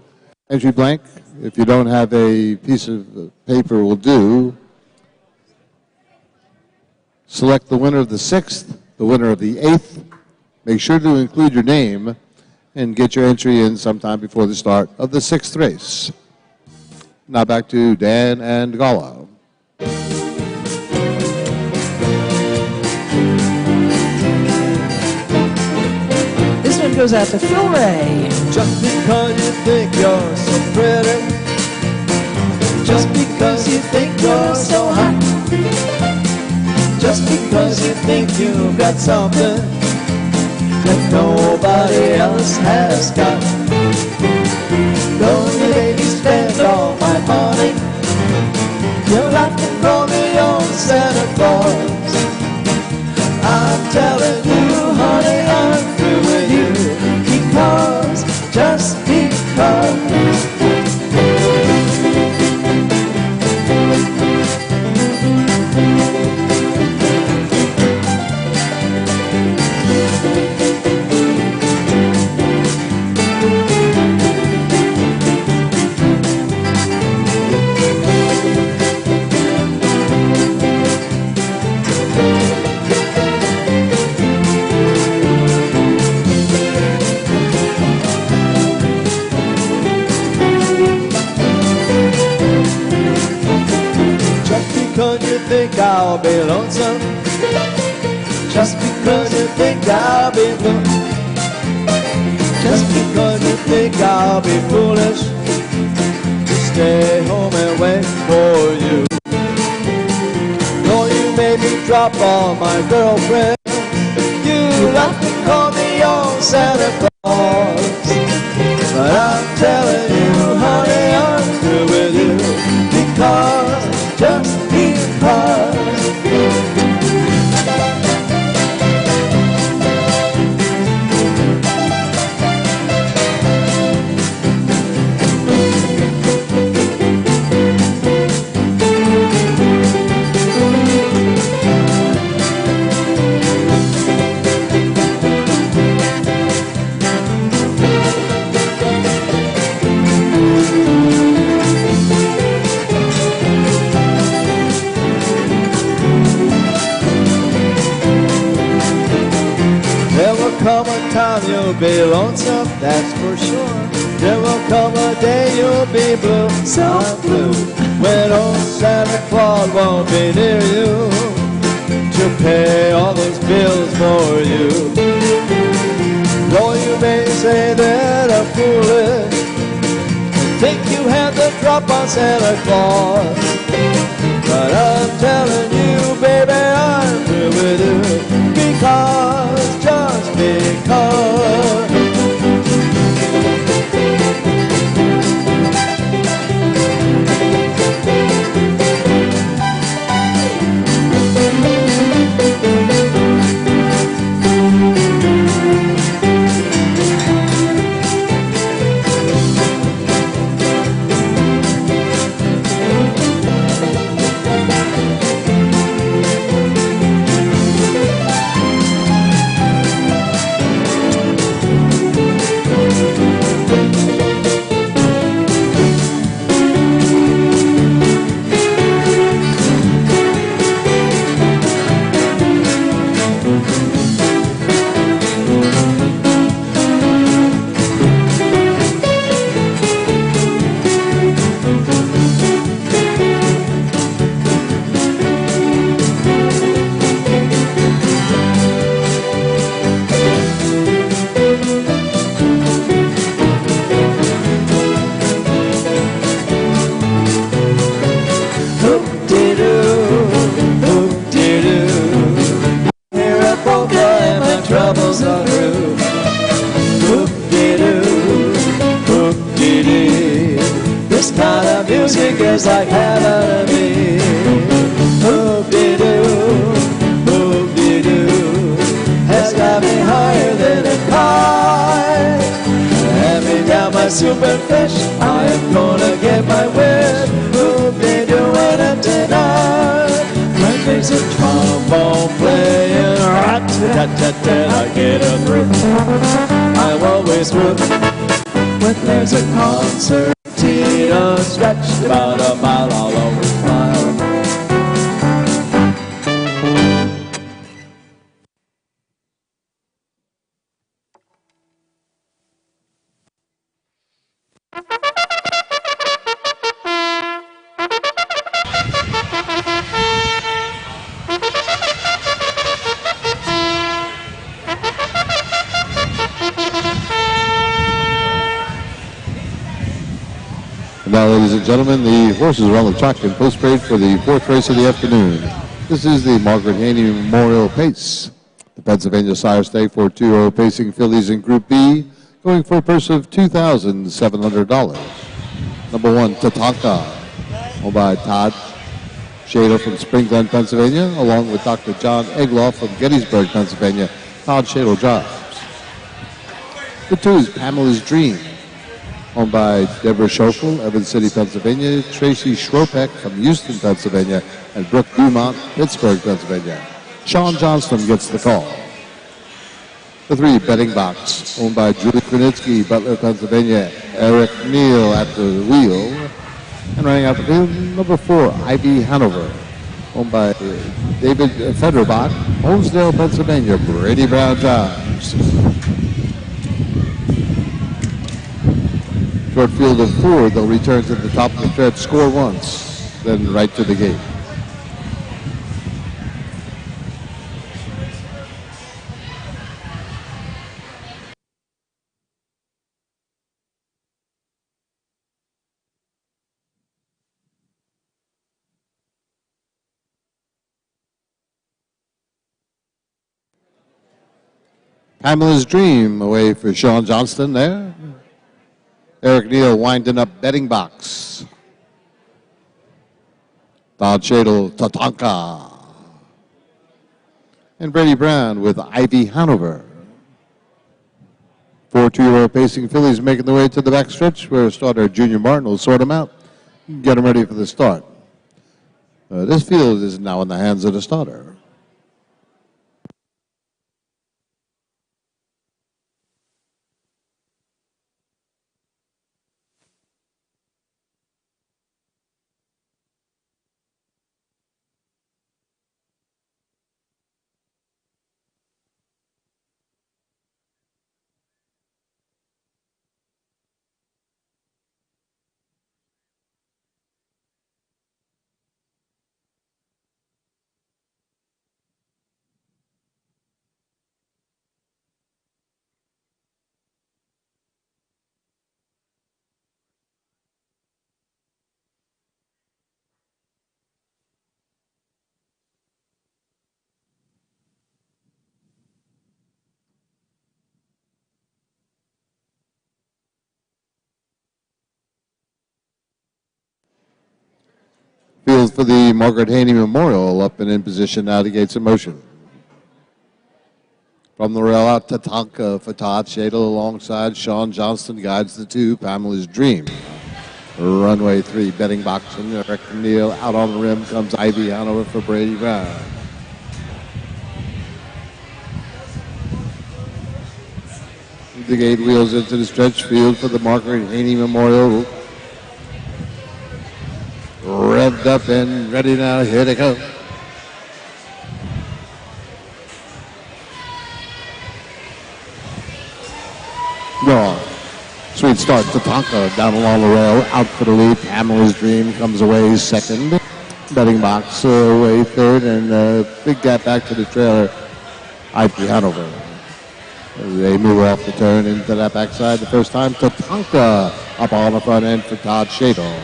entry blank. If you don't have a piece of paper, will do. Select the winner of the 6th, the winner of the 8th. Make sure to include your name and get your entry in sometime before the start of the 6th race. Now back to Dan and Gala. This one goes out to Phil Ray. Just because you think you're so pretty, just because you think you're so hot, just because you think you've got something that nobody else has got. Don't you make me spend all my money, you're like the Romeo and Santa Claus. I'm telling you, honey, I'm through with you, because, just because. Because you think I'll be lonesome, just because you think I'll be blue, just because you think I'll be foolish to stay home and wait for you. Though you made me drop all my girlfriends, you like to call me old Santa Claus. But I'm telling you, honey, I'm through with you, because, just because. Come a time you'll be lonesome, that's for sure. There will come a day you'll be blue, so blue, when old Santa Claus won't be near you to pay all those bills for you. Though you may say that I'm foolish, think you had the drop on Santa Claus, but I'm telling you, baby, I'm through with you, because feels like heaven to me. Hoop-dee-doo, hoop-dee-doo, has got me higher than a kite. Hand me down my superfish, I am gonna get my wish. Hoop-dee-doo, and empty night. My face is trombone playing, rat-tat-tat-tat, I get a thrill. I'm always through when there's a concertina stretched about a mile, I'll always smile. Now, ladies and gentlemen, the horses are on the track in post parade for the fourth race of the afternoon. This is the Margaret Haney Memorial Pace. The Pennsylvania Sire Stake for 2-year-old pacing fillies in Group B, going for a purse of $2,700. Number 1, Tatanka, owned by Todd Shader from Spring Glen, Pennsylvania, along with Dr. John Egloff from Gettysburg, Pennsylvania. Todd Shader drives. The 2 is Pamela's Dream, owned by Deborah Schoeffel, Evans City, Pennsylvania, Tracy Schropek from Houston, Pennsylvania, and Brooke Dumont, Pittsburgh, Pennsylvania. Sean Johnston gets the call. The 3, Betting Box, owned by Julie Krenitsky, Butler, Pennsylvania, Eric Neal at the wheel. And running out the field, number 4, Ivy Hanover, owned by David Federbach, Holmesdale, Pennsylvania, Brady Brown drives. Short field of 4, they'll return to the top of the stretch, score once, then right to the gate. Pamela's Dream away for Sean Johnston there. Eric Neal winding up Betting Box. Todd Shadle, Tatanka. And Brady Brown with Ivy Hanover. 4 2-year-old pacing fillies making their way to the backstretch where starter Junior Martin will sort them out, get them ready for the start. This field is now in the hands of the starter. Field for the Margaret Haney Memorial up and in position now to gates in motion. From the rail out, Tatanka for Todd Shadle alongside Sean Johnston guides the 2, Pamela's Dream. Runway 3, Betting Box and Eric Neal. Out on the rim comes Ivy Hanover for Brady Brown. The gate wheels into the stretch field for the Margaret Haney Memorial. Revved up and ready now. Here they go. No. Sweet start. Tatanka down along the rail. Out for the lead. Pamela's Dream comes away second. Betting Box away third. And a big gap back to the trailer. Ivy Hanover. They move off the turn into that backside the first time. Tatanka up on the front end for Todd Shadle.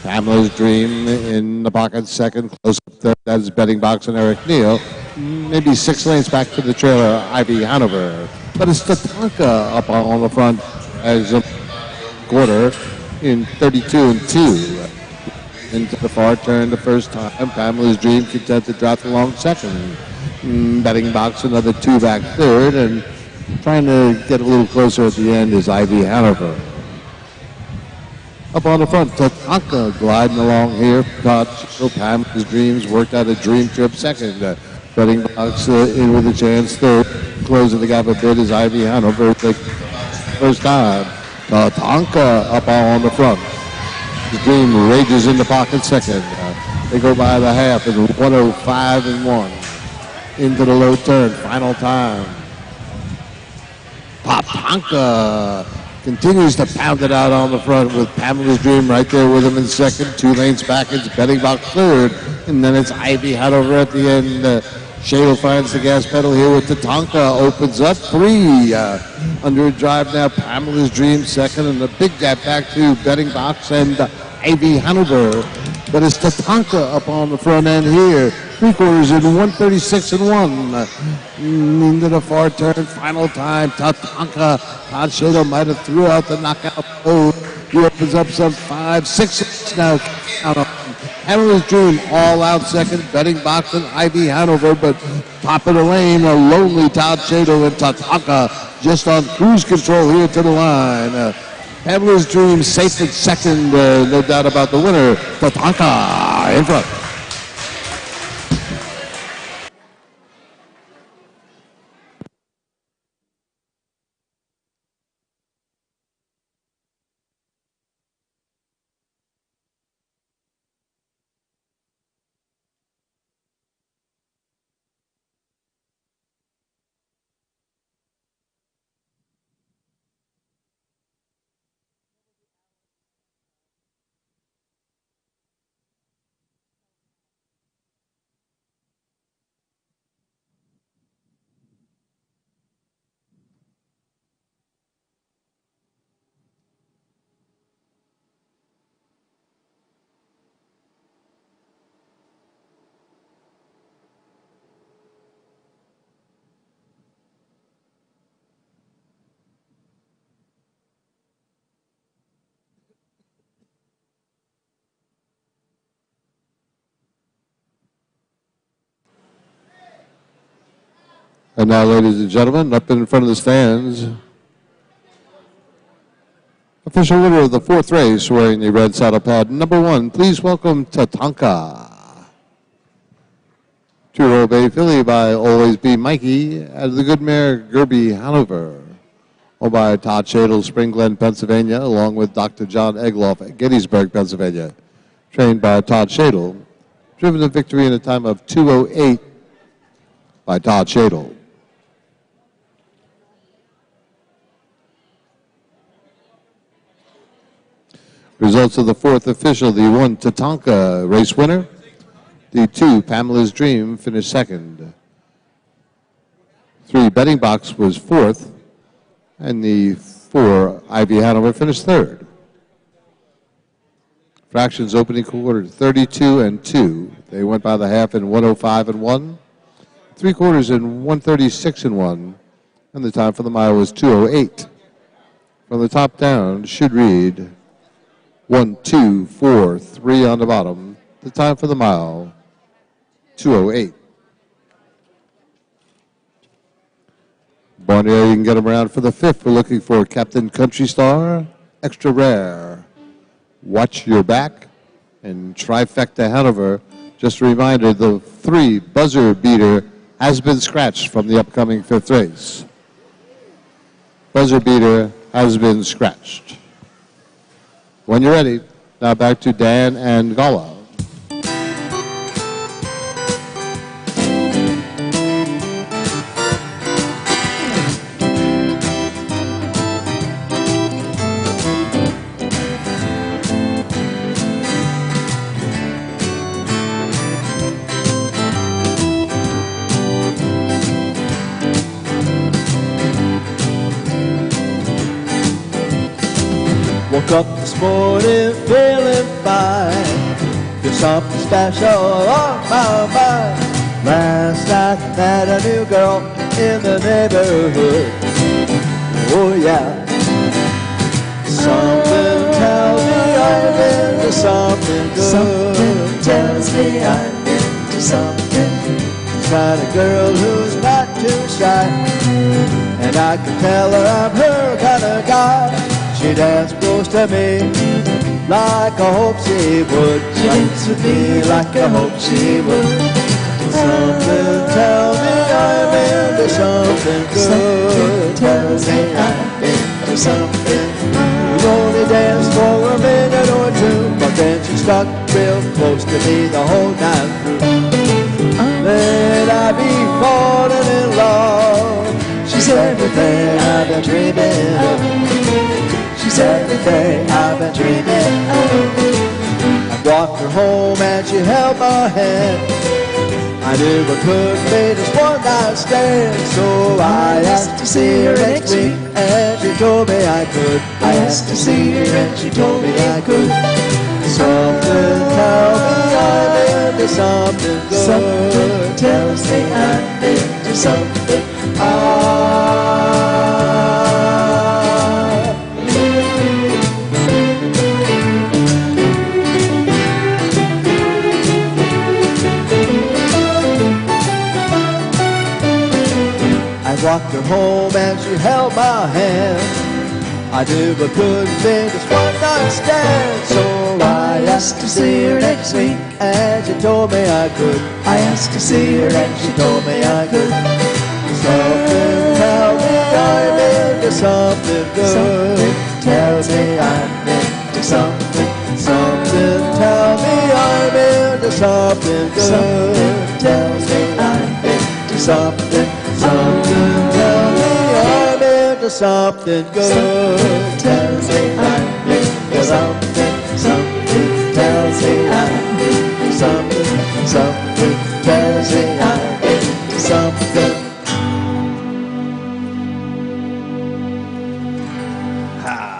Pamela's Dream in the pocket second, close up third. That is Betting Box and Eric Neal. Maybe 6 lanes back to the trailer, Ivy Hanover. But it's Tatanka up on the front as a quarter in 32 and 2. into the far turn the first time. Pamela's Dream content to drop the long second. Betting box another 2 back third, and trying to get a little closer at the end is Ivy Hanover. Up on the front, Tatanka gliding along here. Pamela's Dreams worked out a dream trip second. Betting box in with a chance third. Closing the gap a bit is Ivy Hanover. The first time, Tatanka up on the front. The Dream rages in the pocket second. They go by the half in 105-1. Into the low turn, final time. Tatanka continues to pound it out on the front with Pamela's Dream right there with him in second. 2 lanes back, it's Betting Box third. And then it's Ivy Hanover at the end. Shadle finds the gas pedal here with Tatanka. Opens up 3. Under a drive now, Pamela's Dream second. And a big gap back to Betting Box and Ivy Hanover. But it's Tatanka up on the front end here. 3/4 in 136-1. Into the far turn, final time. Tatanka. Todd Shadle might have threw out the knockout code. He opens up some 5-6 now. Pamela's Dream all out second. Betting Box and Ivy Hanover, but top of the lane, a lonely Todd Shadle and Tatanka just on cruise control here to the line. Pamela's Dream safe at second, no doubt about the winner. Tatanka in front. And now, ladies and gentlemen, up in front of the stands, official winner of the 4th race wearing the red saddle pad, number 1, please welcome Tatanka. 2-year-old Bay Filly by Always Be Mikey out of the good mare Gerby Hanover. Owned by Todd Shadle, Spring Glen, Pennsylvania, along with Dr. John Egloff at Gettysburg, Pennsylvania. Trained by Todd Shadle. Driven to victory in a time of 2:08 by Todd Shadle. Results of the 4th official, the 1 Tatanka race winner. The 2 Pamela's Dream finished second. 3 Betting Box was 4th. And the 4 Ivy Hanover finished third. Fractions opening quarter 32-2. They went by the half in 105-1. 3/4 in 136-1. And the time for the mile was 2:08. From the top down should read 1, 2, 4, 3 on the bottom. The time for the mile, 2:08. Barnier, you can get them around for the 5th. We're looking for Captain Country Star, Extra Rare, Watch Your Back, and Trifecta Hanover. Just a reminder, the 3 Buzzer Beater has been scratched from the upcoming 5th race. Buzzer Beater has been scratched. When you're ready, now back to Dan and Gala. Woke up this morning feeling fine. There's something special on my mind. Last night met a new girl in the neighborhood. Oh yeah. Something tells me I'm into something good. Something tells me I'm into something. Got a girl who's not too shy, and I can tell her I'm her kind of guy. She dances close to me like I hope she would. She dances with me like I hope she would. Something tells me I'm into something good. Something tells me I'm into something. We only danced for a minute or two, but then she stuck real close to me the whole time through. Then I be falling in love. She's everything I've been dreaming of. She's everything I've been dreaming of. I walked her home and she held my hand. I knew I couldn't be just one night stand, so I asked to see her next week, and she told me I could. I asked to see her and she told me I could. Something tells me I'm into something good. Something tells me I'm into something. I walked her home and she held my hand. I knew I couldn't be just one night stand, so I asked to see her next week, and she told me I could. I asked to see her and she told me I could. Something tells me I'm into something good. Something tells me I'm into something. Something tells me I'm into something good. Something tells me I'm into something. Something tells me I'm into something good. Something tells me I'm into something. Something tells me I'm into something. Something tells me I'm into something.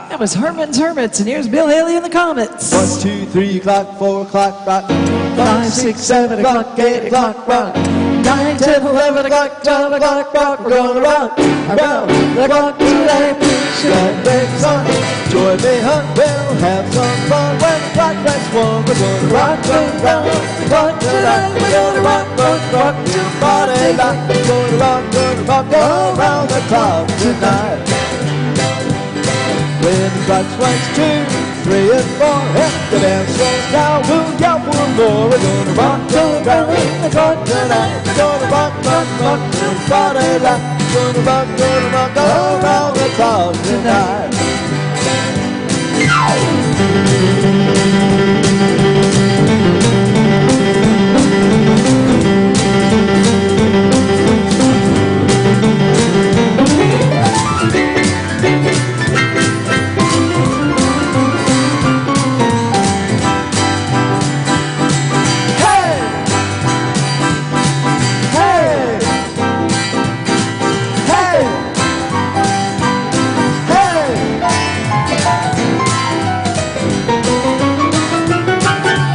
That was Herman's Hermits, and here's Bill Haley and the Comets. 1, 2, 3 o'clock, 4 o'clock, rock. 5, 6, 7 o'clock, 8 o'clock, rock. 9, 10, 11 o'clock, 12 o'clock, rock. We're gonna rock around the clock tonight. Got babies on, join me, hunt, we'll have some fun. When the clock strikes 1, we're gonna rock around the clock tonight. We're gonna rock to party like. We're gonna rock around the clock tonight. When the clock strikes 2, 3, and 4, if the dance slows down, we'll yell for more. We're gonna rock around the clock tonight. We're gonna rock to party like. We're gonna rock around the clock tonight.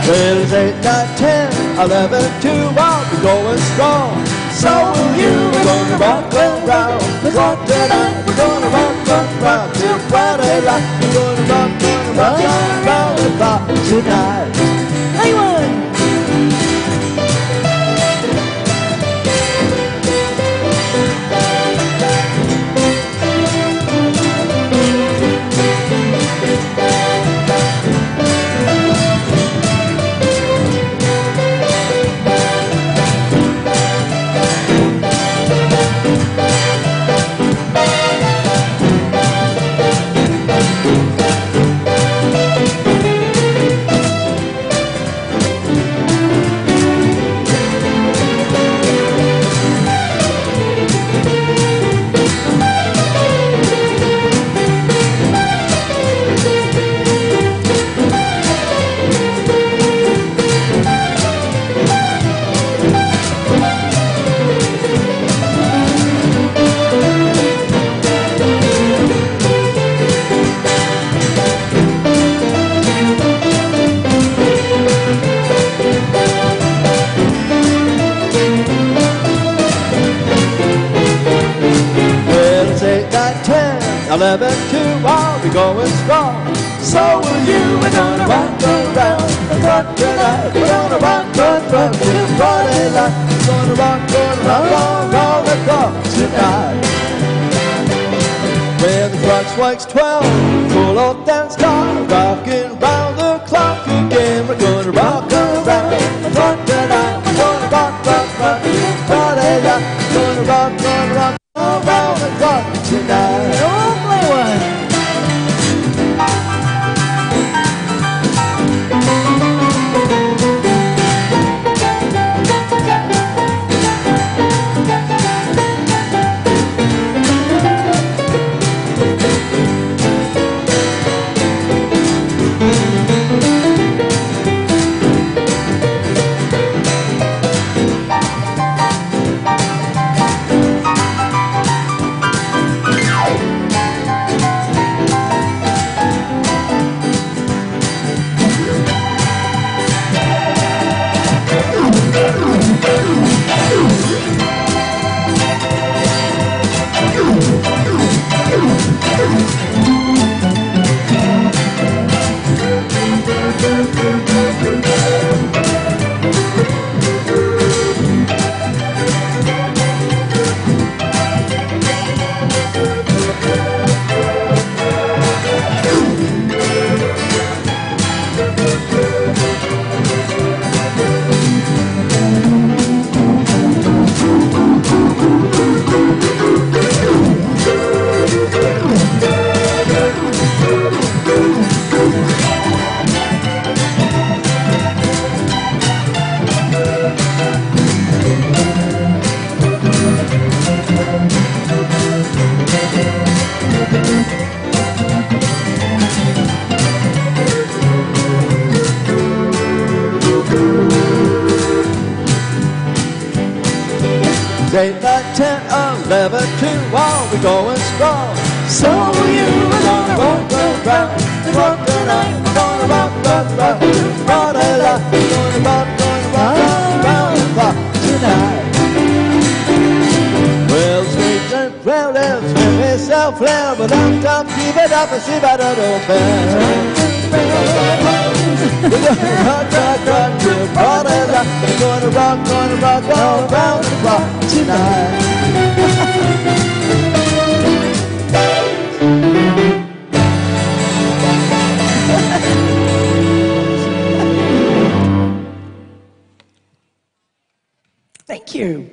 Well, it's 8, 9, 10, 11, 2, I'll be going strong. So will you. We're gonna rock around the clock tonight. We're gonna rock till Friday light. We're gonna rock around the clock tonight. Anyone? Well, it's 8, 9, 10, 11, 2, I'll be going strong. So so will you. We're gonna rock around the clock tonight. We're gonna rock till Friday night. We're gonna rock all the clock tonight. When the clock strikes 12, full up and start rocking round the clock again. We're gonna rock around the clock tonight. We're gonna rock till Friday night. We're gonna rock around the clock tonight. Oh, play one. Ain't that 10, 11, 2, while we going strong. So will you. We're gonna rock around the clock tonight. We're gonna rock Friday night. We're gonna rock around the clock tonight. Well, streets and crowded, swim myself loud, but I'm top, keep it up and see about it all fair. We're gonna rock till Friday night. We're gonna rock all around the clock tonight. Thank you.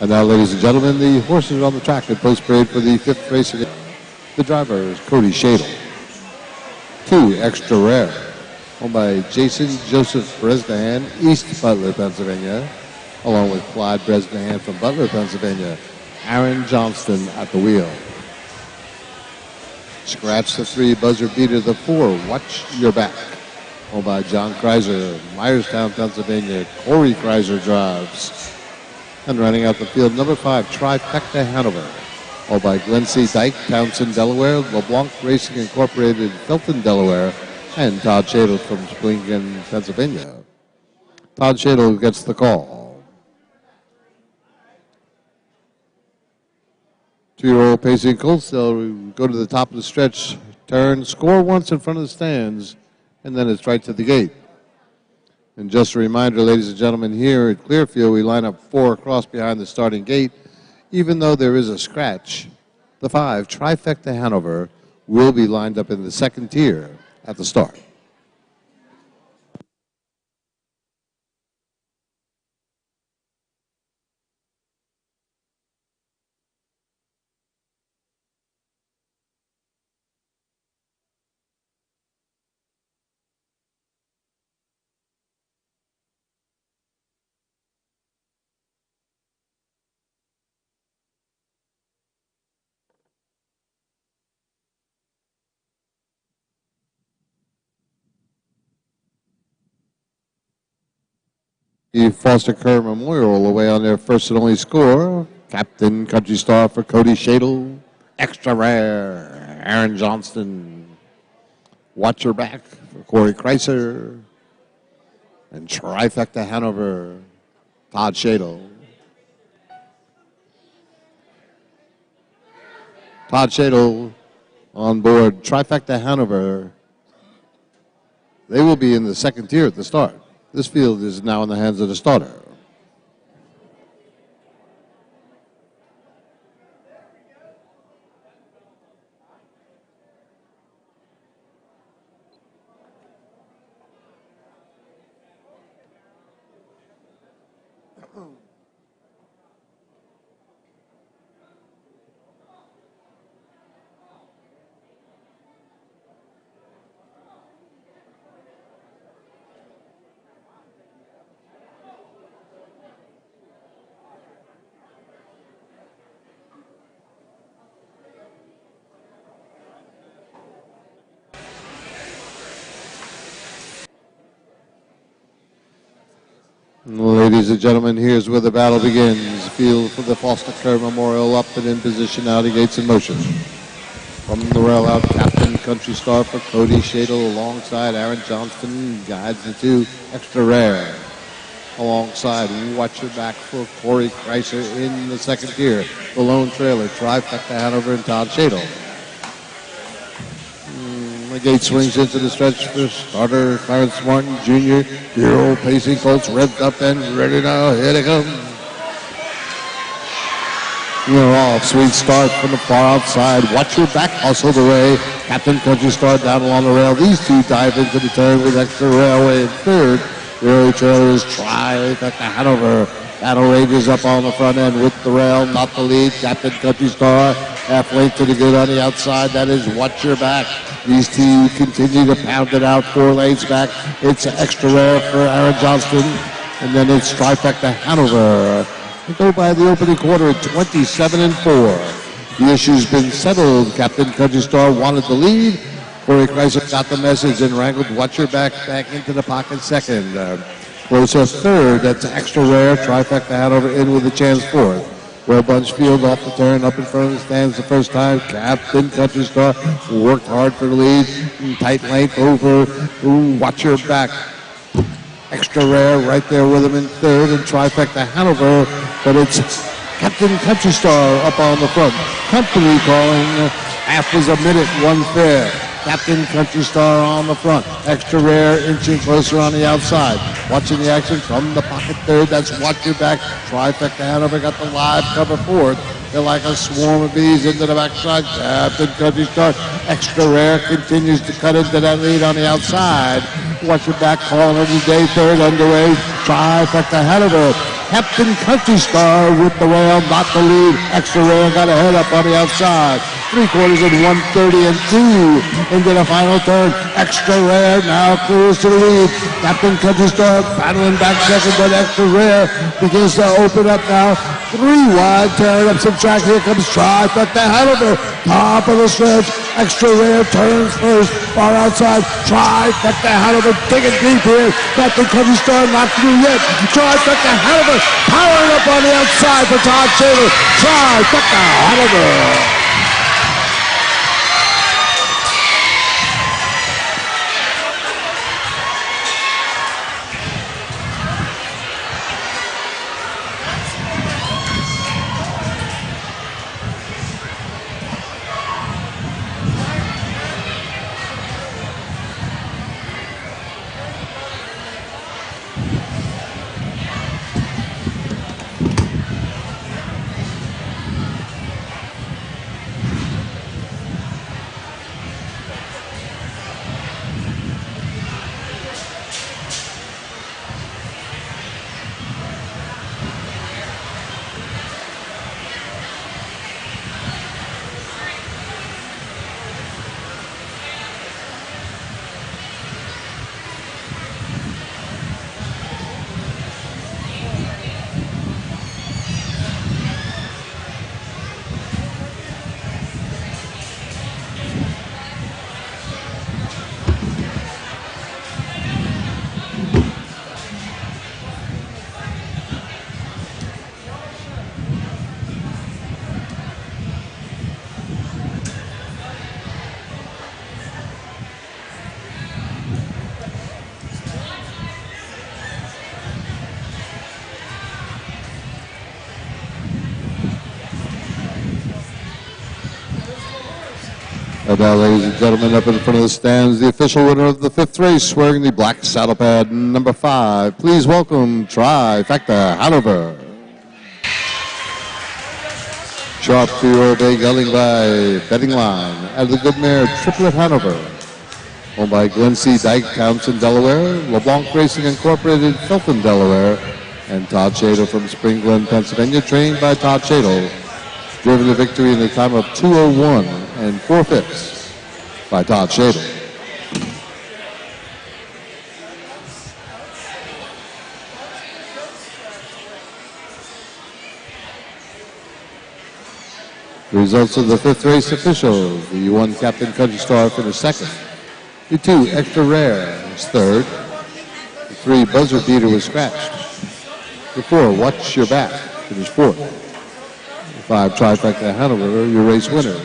And now, ladies and gentlemen, the horses are on the track at post parade for the 5th race. The driver is Cody Shadle. 2 Extra Rare, owned by Jason Joseph Bresnahan, East Butler, Pennsylvania, along with Clyde Bresnahan from Butler, Pennsylvania. Aaron Johnston at the wheel. Scratch the 3, buzzer beater the 4, Watch Your Back, owned by John Kreiser, Myerstown, Pennsylvania. Corey Kreiser drives. And running out the field, number 5, Trifecta Hanover, followed by Glen C. Dyke, Townsend, Delaware, LeBlanc Racing Incorporated, Felton, Delaware, and Todd Shadle from Springfield, Pennsylvania. Todd Shadle gets the call. 2-year-old Pacing Colts, they'll go to the top of the stretch, turn, score once in front of the stands, and then it's right to the gate. And just a reminder, ladies and gentlemen, here at Clearfield, we line up 4 across behind the starting gate. Even though there is a scratch, the 5, Trifecta Hanover, will be lined up in the second tier at the start. The Foster Kerr Memorial away on their first and only score. Captain Country Star for Cody Shadle. Extra Rare, Aaron Johnston. Watch Your Back for Corey Kreiser. And Trifecta Hanover, Todd Shadle. Todd Shadle on board Trifecta Hanover. They will be in the second tier at the start. This field is now in the hands of the starter. Ladies and gentlemen, here's where the battle begins. Field for the Foster Kerr Memorial up and in position, out of gates in motion. From the rail out, Captain Country Star for Cody Shadle alongside Aaron Johnston, guides the 2, Extra Rare. Alongside Watch Your Back for Corey Kreiser in the second tier. The lone trailer, Trifecta Hanover and Todd Shadle. The gate swings into the stretch for starter Clarence Martin Jr. 2-year-old Pacing Colts revved up and ready now. Here they come. You're off. Sweet start from the far outside. Watch Your Back hustled away. Captain Country Star down along the rail. These 2 dive into the turn with Extra Railway in third. The early trailer is Trifecta Hanover. Battle rages up on the front end with the rail, not the lead. Captain Country Star half length to the good on the outside. That is Watch Your Back. These 2 continue to pound it out 4 lanes back. It's Extra Rare for Aaron Johnston. And then it's Trifecta Hanover. We go by the opening quarter at 27-4. The issue's been settled. Captain Country Star wanted the lead. Corey Kreiser got the message and wrangled Watch Your Back into the pocket second. Closer third, that's Extra Rare. Trifecta Hanover in with a chance fourth. Well, Bunchfield off the turn, up in front of the stands the first time. Captain Country Star worked hard for the lead. Tight length over. Watch Your Back. Extra Rare right there with him in third, and Trifecta Hanover. But it's Captain Country Star up on the front. Company calling. Half was a minute, 1 fair. Captain Country Star on the front. Extra Rare inching closer on the outside. Watching the action from the pocket third. That's Watch Your Back. Trifecta Hanover got the live cover fourth. They're like a swarm of bees into the backside. Captain Country Star. Extra Rare continues to cut into that lead on the outside. Watch Your Back calling it today. Third underway. Trifecta Hanover. Captain Country Star with the rail, not the lead. Extra Rare got a head up on the outside. 3/4 and 1:30 into the final turn. Extra Rare now clears to the lead. Captain Country Star battling back second, but Extra Rare begins to open up now. 3 wide, tearing up some track. Here comes Trifecta Hanover, top of the stretch. Extra Rare turns first, far outside. Trifecta Hanover digging deep here. Captain Country Star not through yet. Trifecta Hanover powering up on the outside for Todd Shaver. Trifecta Hanover. And now, ladies and gentlemen, up in front of the stands, the official winner of the 5th race, wearing the black saddle pad number 5. Please welcome Trifecta Hanover. Sharp 2-year-old bay gelding by Betting Line out of the good mare Triplet Hanover. Owned by Glen C. Dyke, Townsend, Delaware, LeBlanc Racing Incorporated, Felton, Delaware, and Todd Shadle from Spring Glen, Pennsylvania, trained by Todd Shadle. Driven to victory in the time of 2:01 and 4/5 by Todd Shadle. The results of the 5th race officials. The 1 Captain Country Star finished 2nd. The 2 Extra Rare was 3rd. The 3 Buzzer Beater was scratched. The 4 Watch Your Back finished 4th. 5 Trifecta Hanover, your race winner.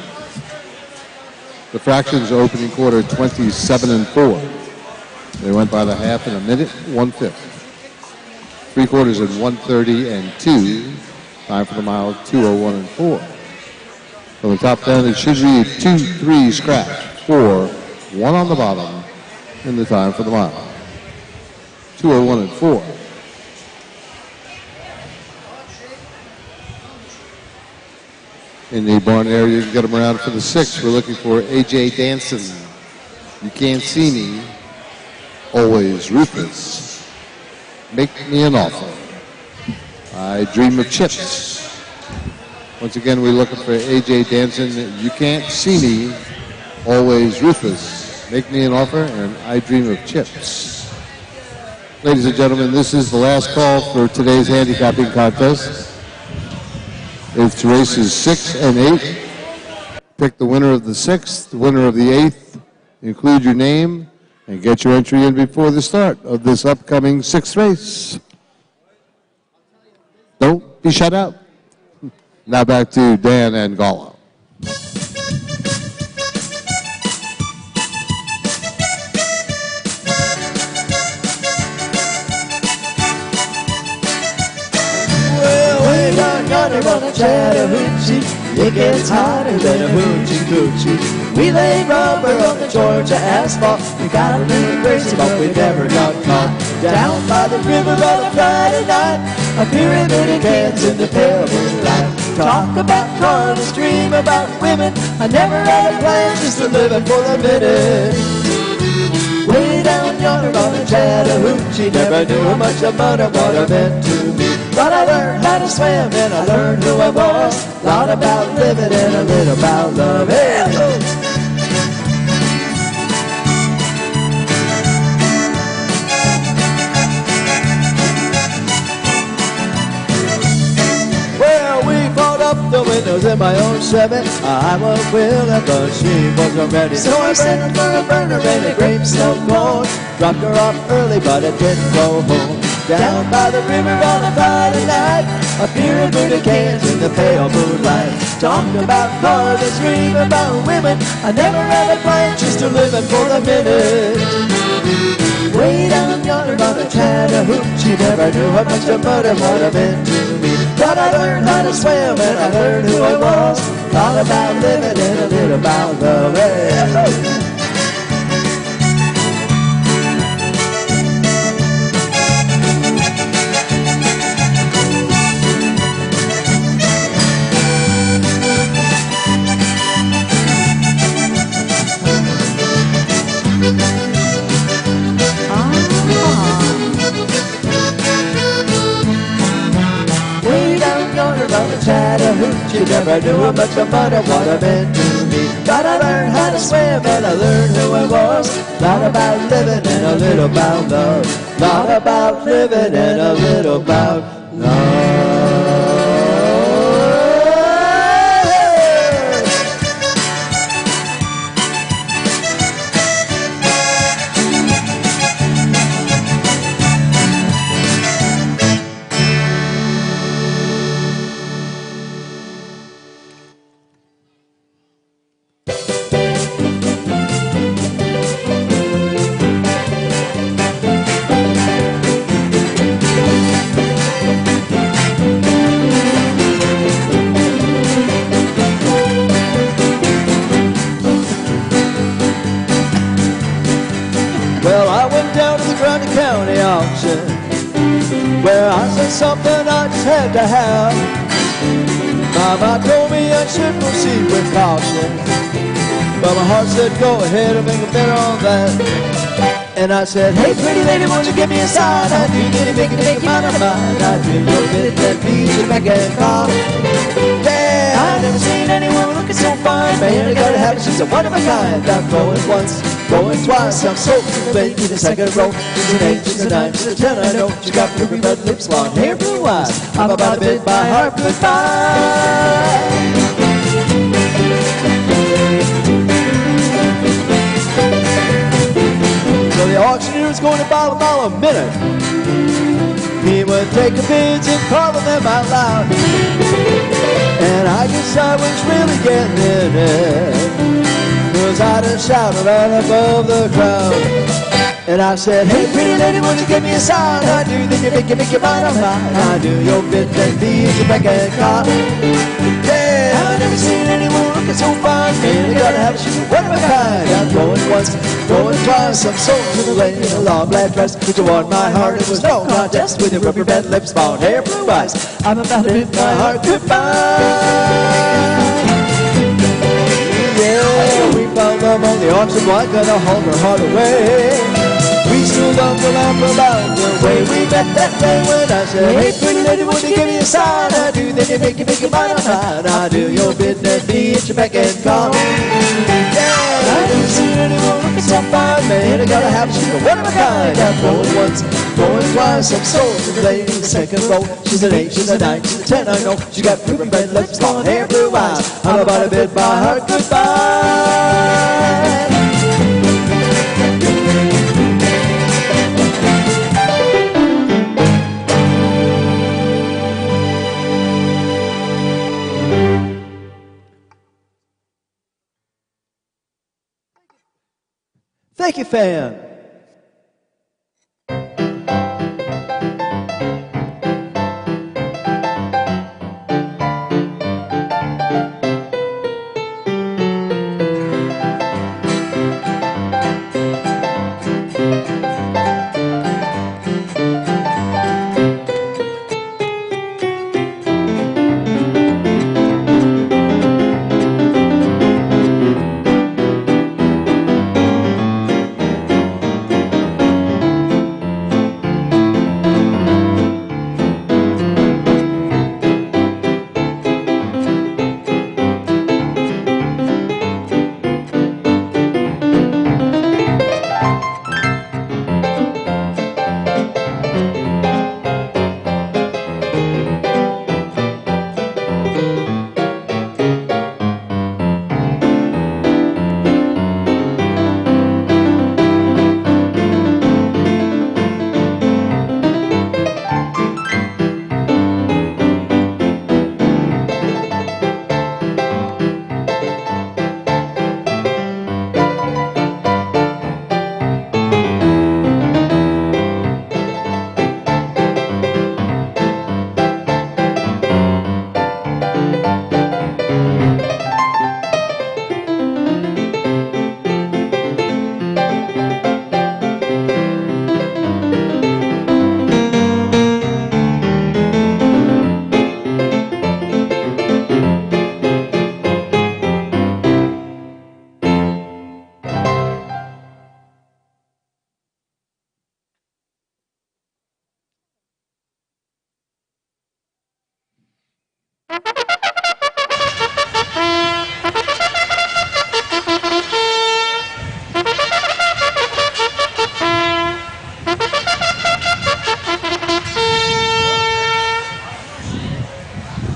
The fractions opening quarter 27 and 4. They went by the half in a minute, 1/5. 3/4 in 1:30 and 2. Time for the mile, 2:01 and 4. From the top down, it should read 2-3 scratch, 4, 1 on the bottom in the time for the mile. 2:01 and 4. In the barn area, you can get them around for the 6. We're looking for A.J. Danson. You Can't See Me. Always Ruthless. Make Me an Offer. I Dream of Chips. Once again, we're looking for A.J. Danson. You Can't See Me. Always Ruthless. Make Me an Offer. And I Dream of Chips. Ladies and gentlemen, this is the last call for today's handicapping contest. It's races 6 and 8. Pick the winner of the 6th, the winner of the 8th. Include your name and get your entry in before the start of this upcoming 6th race. Don't be shut out. Now back to Dan and Gala. On a Chattahoochee, it gets hotter than a hoochie coochie. We laid rubber on the Georgia asphalt. We got a little crazy, but we never got caught. Down by the river on a Friday night, a pyramid of cans in the pale moonlight. Talk about cars, dream about women. I never had a plan, just a living for a minute. Way down yonder on a Chattahoochee, never knew how much about what it meant to me. But I learned how to swim and I learned who I was. A lot about living and a little about love. Hey. The windows in my own Chevy. I was willing, but she wasn't ready. So I sent her for a burner and a grape snow cone. Dropped her off early, but I didn't go home. Down by the river on a Friday night, a beer and Buddha cans in the pale moonlight. Talked about cars and dream about women. I never had a plan, just a living for the minute. Way down yonder by the Chattahoochee, never knew how much the mud and what it meant to me. But I learned how to swim and I learned who I was. All about living and a little about love. Hey. Chattahoochee, never knew how much about it, what it meant to me. But I learned how to swim and I learned who I was. Lot about living and a little about love. Lot about living and a little about love. Where I said something I just had to have. Mama told me I should proceed with caution, but my heart said go ahead and make a bet on that. And I said, hey pretty lady, won't you give me a sign? I do get it, make it mine of mine. I do your bit that please you back and call. Yeah, I never seen anyone looking so fine. Man, I gotta have it, she's a one of a kind. I'm going once, going twice, I'm so late in the second row. She's an 8, she's a 9, she's a 10, I know. She got ruby red lips, long hair, blue eyes. I'm about to bid my heart goodbye. So the auctioneer's going to buy them all a minute. He would take the bids and call them out loud. And I guess I was really getting in it, 'cause I just shouted right above the crowd. And I said, hey pretty lady, won't you give me a sign? I do think you make your mind on mine. I do your bit and be your back and car. Yeah, I've never seen anyone looking so fine. Man, you gotta have a shoe, one of a kind. I'm going once, going twice, I'm so to the lady in a long black dress. But you won my heart, it was no contest. With your rubber band lips, blonde hair, blue eyes, I'm about to bid my heart goodbye. Yeah, we found them on the auction block, gonna hold her heart away. We still love to laugh about the way we met that day when I said, hey pretty lady, won't you give me a sign? I do, then you make your mind on mine. I do your business, be at your beck and call. Yeah, I never seen anyone looking so fine. Man, I gotta have a shoe, one of a kind. I'm going once, going twice, I'm so to the lady in the second row. She's an 8, she's a 9, she's a 10, I know. She got ruby red lips, long hair, blue eyes. I'm about to bid my heart goodbye. Thank you, fan.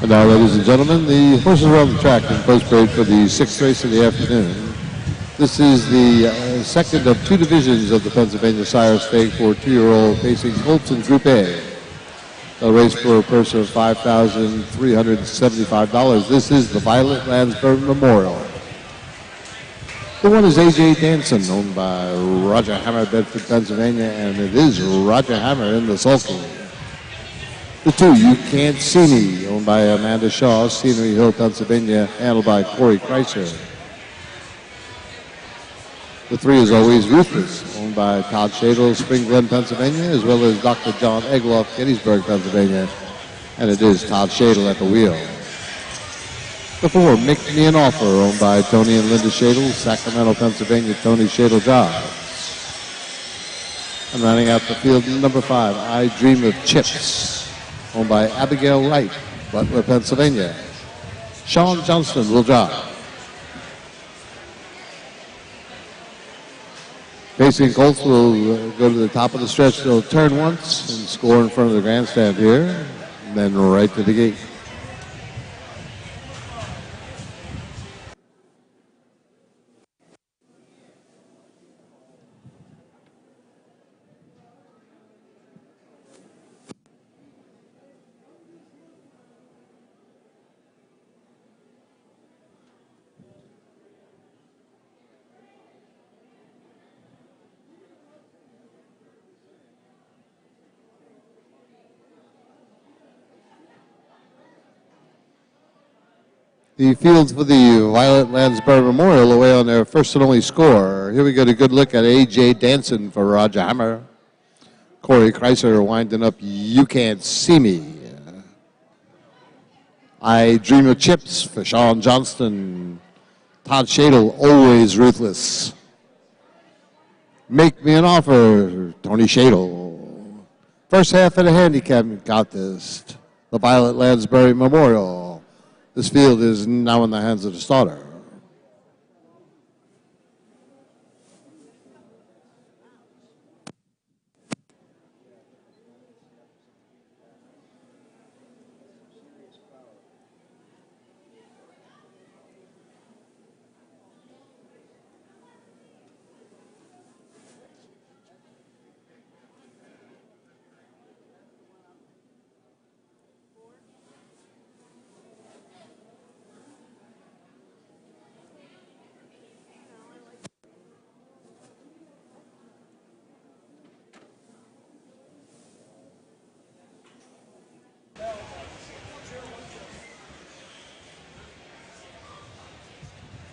And now, ladies and gentlemen, the horses are on the track in post parade for the 6th race of the afternoon. This is the second of two divisions of the Pennsylvania Sire Stake for 2-year-old pacing colts in Group A. A race for a purse of $5,375. This is the Violet Lansbury Memorial. The one is A.J. Danson, owned by Roger Hammer, Bedford, Pennsylvania, and it is Roger Hammer in the sulky. The two, You Can't See Me, owned by Amanda Shaw, Scenery Hill, Pennsylvania, handled by Corey Kreiser. The three is Always Ruthless, owned by Todd Shadle, Spring Glen, Pennsylvania, as well as Dr. John Egloff, Gettysburg, Pennsylvania, and it is Todd Shadle at the wheel. The four, Make Me an Offer, owned by Tony and Linda Shadle, Sacramento, Pennsylvania, Tony Shadle drives. And rounding out the field, number 5, I Dream of Chips, owned by Abigail Wright, Butler, Pennsylvania. Sean Johnston will drive. Pacing colts will go to the top of the stretch. They'll turn once and score in front of the grandstand here, and then right to the gate. The fields for the Violet Lansbury Memorial away on their first and only score. Here we get a good look at A.J. Danson for Roger Hammer. Corey Kreiser winding up You Can't See Me. I Dream of Chips for Sean Johnston. Todd Shadle, Always Ruthless. Make Me an Offer, Tony Shadle. First half of the Handicapping contest, the Violet Lansbury Memorial. This field is now in the hands of the starter.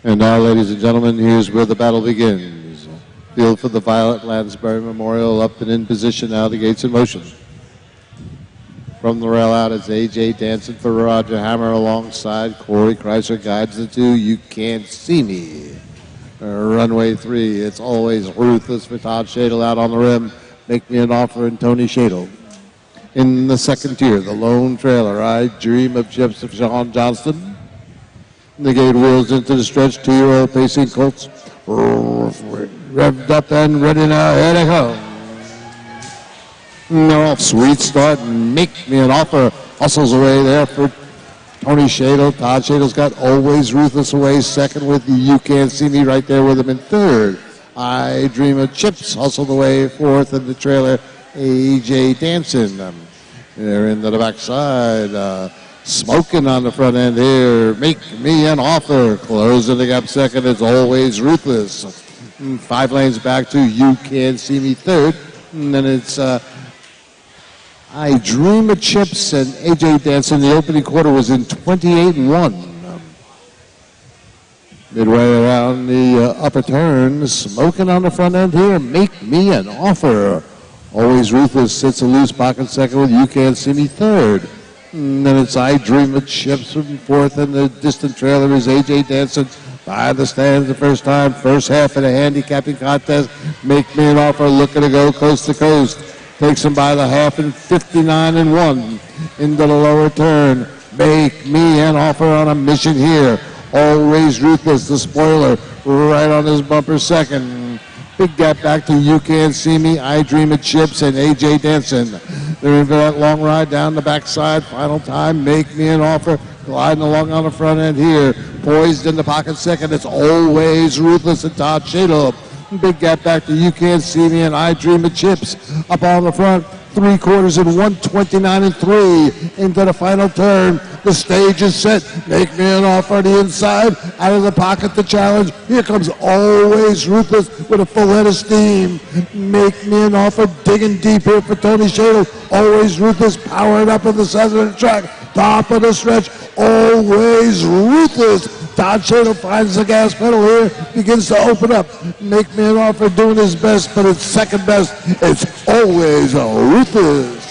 And now, ladies and gentlemen, here's where the battle begins. Field for the Violet Lansbury Memorial up and in position now, the gates in motion. From the rail out, it's A.J. Danson for Roger Hammer alongside Corey Kreiser guides the two. You Can't See Me. Runway 3, it's Always Ruthless for Todd Shadle out on the rim. Make Me an Offer and Tony Shadle. In the second tier, the lone trailer, I Dream of Chips of Sean Johnston. The gate wheels into the stretch, 2-year-old pacing colts. Revved up and ready now, here they come. No, sweet start, Make Me an Offer. Hustles away there for Tony Shadle. Todd Shadle's got Always Ruthless away second with You Can't See Me right there with him in third. I Dream of Chips hustled away fourth in the trailer, A.J. Danson. They're into the backside. Smoking on the front end here. Make Me an Offer. Closing the gap second. It's Always Ruthless. 5 lanes back to You Can't See Me third. And then it's I Dream of Chips and A.J. Danson. The opening quarter was in 28-1. Midway around the upper turn. Smoking on the front end here. Make Me an Offer. Always Ruthless sits a loose pocket second with You Can't See Me third. And then it's I Dream of Chips from fourth, and the distant trailer is A.J. Danson by the stands the first time. First half of the handicapping contest. Make Me an Offer, looking to go coast to coast. Takes him by the half in 59-1 into the lower turn. Make Me an Offer on a mission here. Always Ruthless, the spoiler, right on his bumper second. Big gap back to You Can't See Me, I Dream of Chips, and A.J. Danson. They're in for that long ride down the backside. Final time, Make Me an Offer. Gliding along on the front end here. Poised in the pocket second. It's Always Ruthless and Todd Shadle. Big gap back to You Can't See Me and I Dream of Chips. Up on the front. 3/4 in 1:29 and 3 into the final turn. The stage is set. Make Me an Offer on the inside. Out of the pocket, the challenge. Here comes Always Ruthless with a full head of steam. Make Me an Offer digging deep here for Tony Shadle. Always Ruthless powering up on the center of the track. Top of the stretch. Always Ruthless. Todd Shadle finds the gas pedal here, begins to open up. Make Me an Offer doing his best, but it's second best. It's Always Ruthless.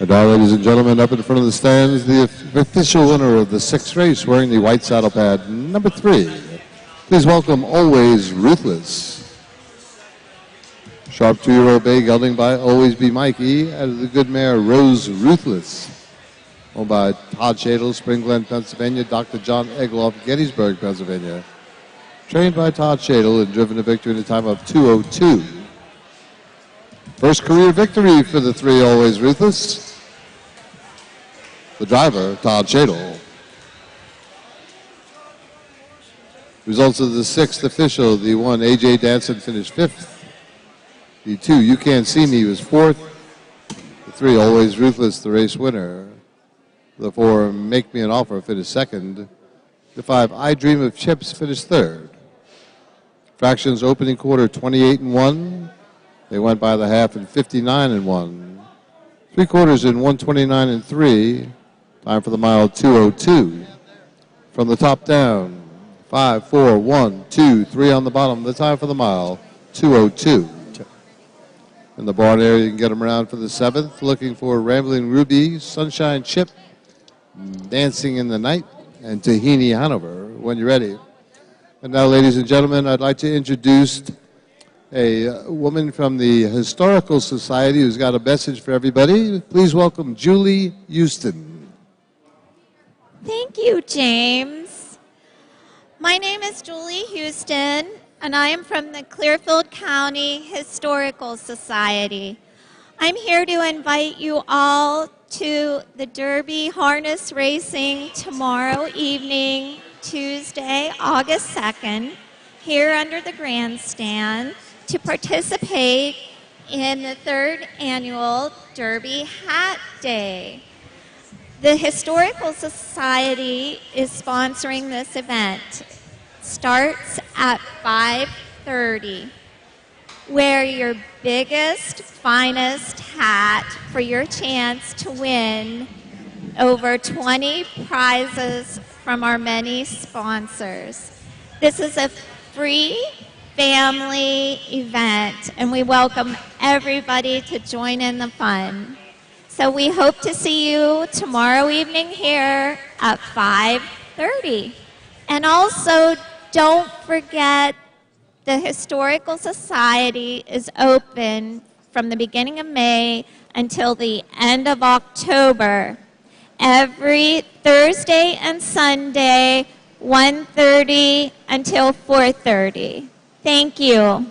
And now, ladies and gentlemen, up in front of the stands, the official winner of the 6th race wearing the white saddle pad, number 3. Please welcome Always Ruthless. Sharp 2-year-old bay gelding by Always Be Mikey out of the good mare Rose Ruthless. Owned by Todd Shadle, Spring Glen, Pennsylvania, Dr. John Egloff, Gettysburg, Pennsylvania. Trained by Todd Shadle and driven to victory in a time of 2:02. First career victory for the 3 Always Ruthless. The driver, Todd Shadle. Results of the 6th official, the 1, A.J. Danson, finished 5th. The 2, You Can't See Me, was 4th. The 3, Always Ruthless, the race winner. The 4, Make Me an Offer, finished 2nd. The 5, I Dream of Chips, finished 3rd. Fractions opening quarter, 28 and 1. They went by the half in 59 and 1. 3/4 in 1:29 and 3. Time for the mile, 2:02. From the top down, 5, 4, 1, 2, 3 on the bottom. The time for the mile, 2:02. In the barn area, you can get them around for the 7th. Looking for Rambling Ruby, Sunshine Chip, Dancing in the Night, and Tahini Hanover when you're ready. And now, ladies and gentlemen, I'd like to introduce a woman from the Historical Society who's got a message for everybody. Please welcome Julie Houston. Thank you, James. My name is Julie Houston, and I am from the Clearfield County Historical Society. I'm here to invite you all to the Derby harness racing tomorrow evening, Tuesday, August 2nd, here under the grandstand to participate in the 3rd annual Derby Hat Day. The Historical Society is sponsoring this event. Starts at 5:30. Wear your biggest, finest hat for your chance to win over 20 prizes from our many sponsors. This is a free family event, and we welcome everybody to join in the fun. So we hope to see you tomorrow evening here at 5:30. And also, don't forget the Historical Society is open from the beginning of May until the end of October. every Thursday and Sunday, 1:30 until 4:30. Thank you.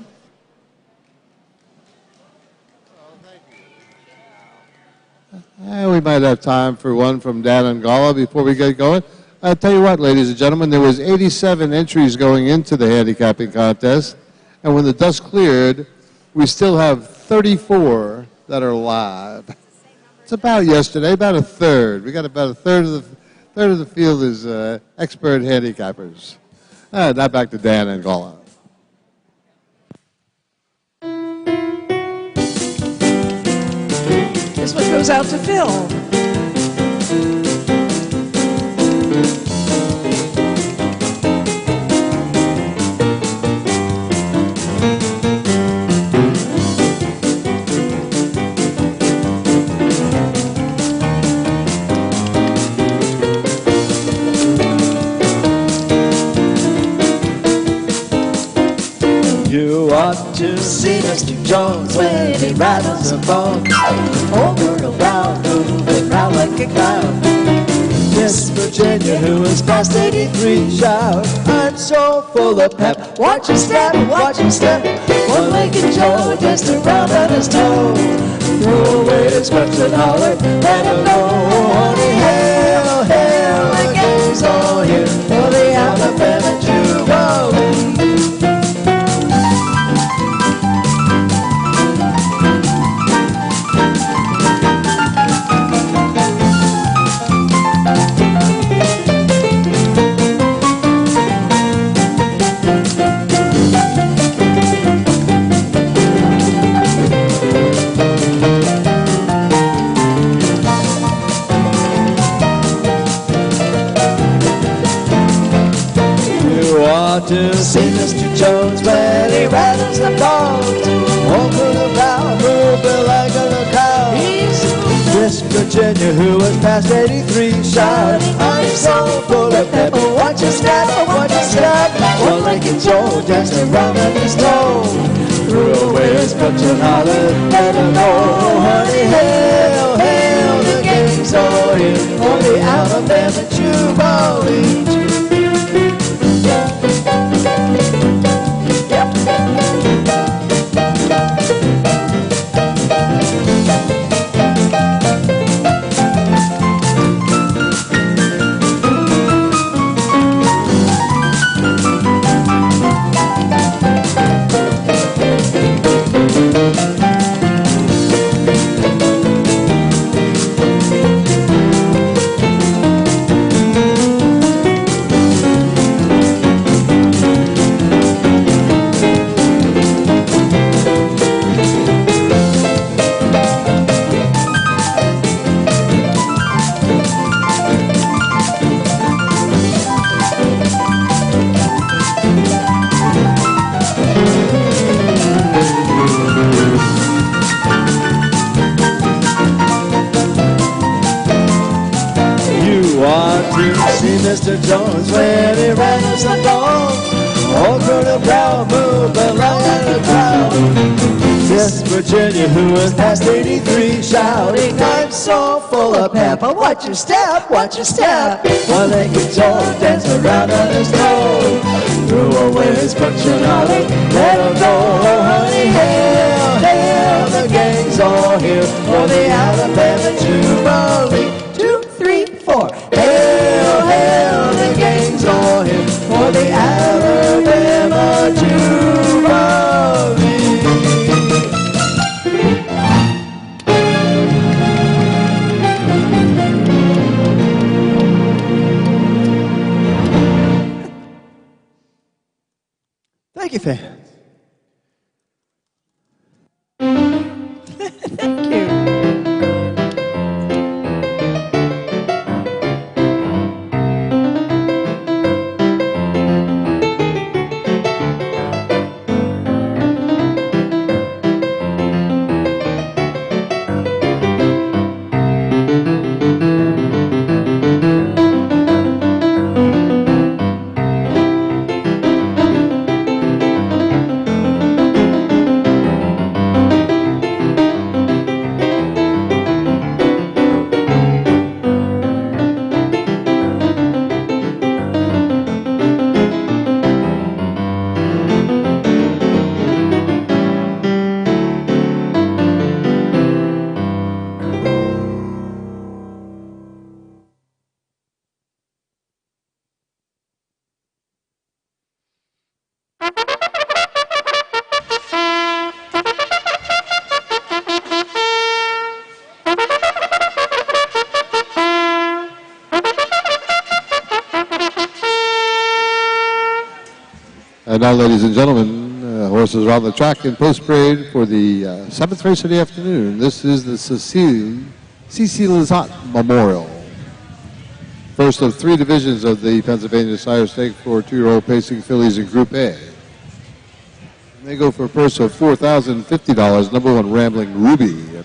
We might have time for one from Dan Angala before we get going. I'll tell you what, ladies and gentlemen, there was 87 entries going into the handicapping contest, and when the dust cleared, we still have 34 that are live. It's about yesterday, about a third. We got about a third of the field is expert handicappers. Now back to Dan Angala. This one goes out to Phil. You ought to see Mr. Jones when he rattles a bone. Over around, moving round like a clown. Miss Virginia, who is past 83, shout, I'm so full of pep. Watch him step, watch him step. One-legged Joe danced around on his toe. Throw away his scratch and holler, let him go. Honey, hail, hail, the game's all here for the Alabama Jubilee. To see Mr. Jones when he rattles the bones. Over the bow, moving like a cow. Miss Virginia, who was past 83, shout, I'm so full of pep. Watch your step, watch your step. One-legged Joe danced around on his toe. Threw away his crutch and hollered, let him go. Honey, hail, hail, the game's all here for the Alabama Jubilee. Mr. Jones when he rattles the bone. Over the brow, moving like a crowd. Miss Virginia, who was past 83, shouting, I'm so full of pep. Watch your step, watch your step. One-legged Joe danced around on his toe. Threw away his crutch and hollered, let him go. Honey, hail, hail, the gang's all here for the Alabama Jubilee. 2, 3, 4. Hail, hail, the gang's all here for the Alabama Jubilee. Thank you, fans. Thank you. And now, ladies and gentlemen, horses are on the track in post parade for the 7th race of the afternoon. This is the C.C. Lazar Memorial. First of 3 divisions of the Pennsylvania Sire Stake for 2-year-old pacing fillies in Group A. And they go for a purse of $4,050. Number 1, Rambling Ruby,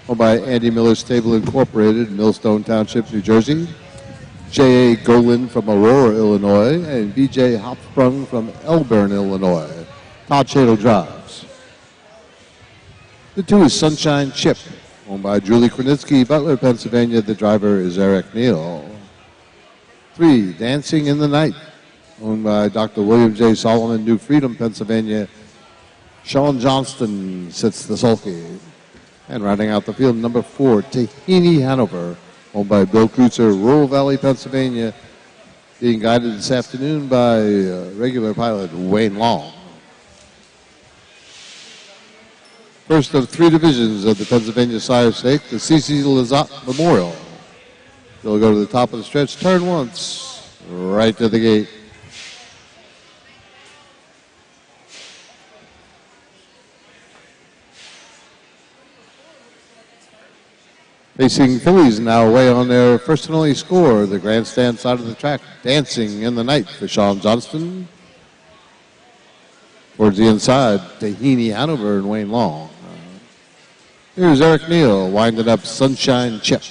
owned by Andy Miller Stable Incorporated, Millstone Township, New Jersey. J.A. Golin from Aurora, Illinois, and B.J. Hopsprung from Elburn, Illinois. Todd Shadle drives. The 2 is Sunshine Chip, owned by Julie Krenitsky, Butler, Pennsylvania. The driver is Eric Neal. 3, Dancing in the Night, owned by Dr. William J. Solomon, New Freedom, Pennsylvania. Sean Johnston sits the sulky. And rounding out the field, number 4, Tahini Hanover, owned by Bill Kreutzer, Rural Valley, Pennsylvania, being guided this afternoon by regular pilot Wayne Long. First of 3 divisions of the Pennsylvania Sire Stake, the C.C. Lazar Memorial. They'll go to the top of the stretch, turn once, right to the gate. Pacing fillies now away on their first and only score, the grandstand side of the track, Dancing in the Night for Sean Johnston. Towards the inside, Tahini Hanover and Wayne Long. Here's Eric Neal winding up Sunshine Chip.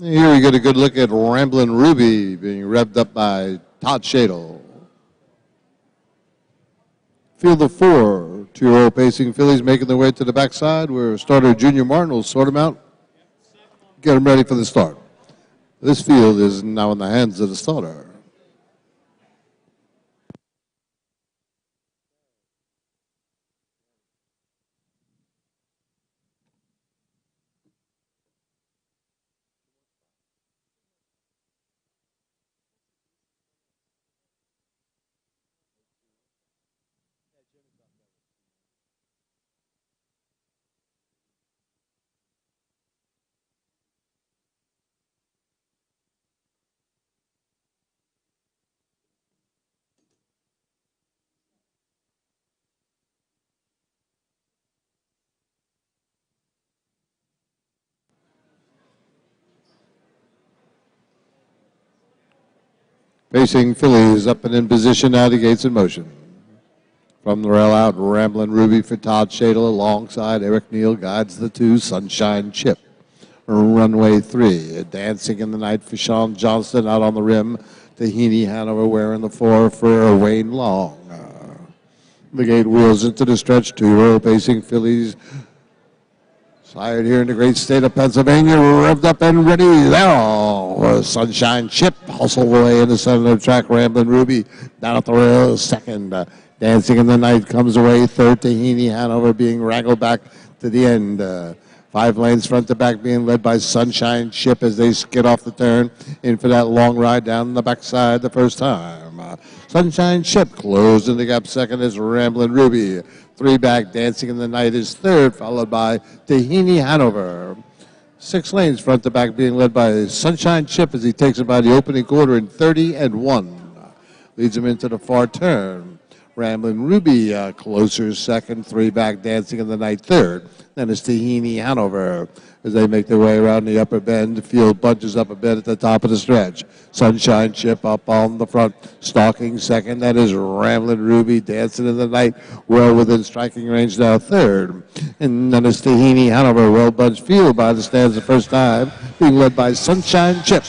Here we get a good look at Ramblin' Ruby being revved up by Todd Shadle. Field of 4, 2-year-old pacing fillies making their way to the backside where starter Junior Martin will sort them out, get them ready for the start. This field is now in the hands of the starter. Pacing fillies up and in position now, the gates in motion. From the rail out, Ramblin' Ruby for Todd Shadle alongside Eric Neal guides the 2, Sunshine Chip. Runway 3, Dancing in the Night for Sean Johnston out on the rim. Tahini Hanover wearing the 4 for Wayne Long. The gate wheels into the stretch, 2-year-old pacing fillies. Sired here in the great state of Pennsylvania, revved up and ready. There, Sunshine Chip hustle away in the center of the track. Ramblin' Ruby down at the rail, 2nd. Dancing in the Night comes away, 3rd. Tahini Hanover being wrangled back to the end. 5 lanes front to back being led by Sunshine Chip as they skid off the turn in for that long ride down the backside the first time. Sunshine Chip closing the gap 2nd is Ramblin' Ruby. 3 back, Dancing in the Night is 3rd, followed by Tahini Hanover. 6 lanes front to back being led by Sunshine Chip as he takes it by the opening quarter in 30-1. Leads him into the far turn. Ramblin' Ruby closer 2nd, 3 back, Dancing in the Night 3rd. Then it's Tahini Hanover as they make their way around the upper bend. The field bunches up a bit at the top of the stretch. Sunshine Chip up on the front, stalking 2nd. That is Ramblin' Ruby, Dancing in the Night, well within striking range now 3rd. And then it's Tahini Hanover, well bunched field by the stands the first time, being led by Sunshine Chip.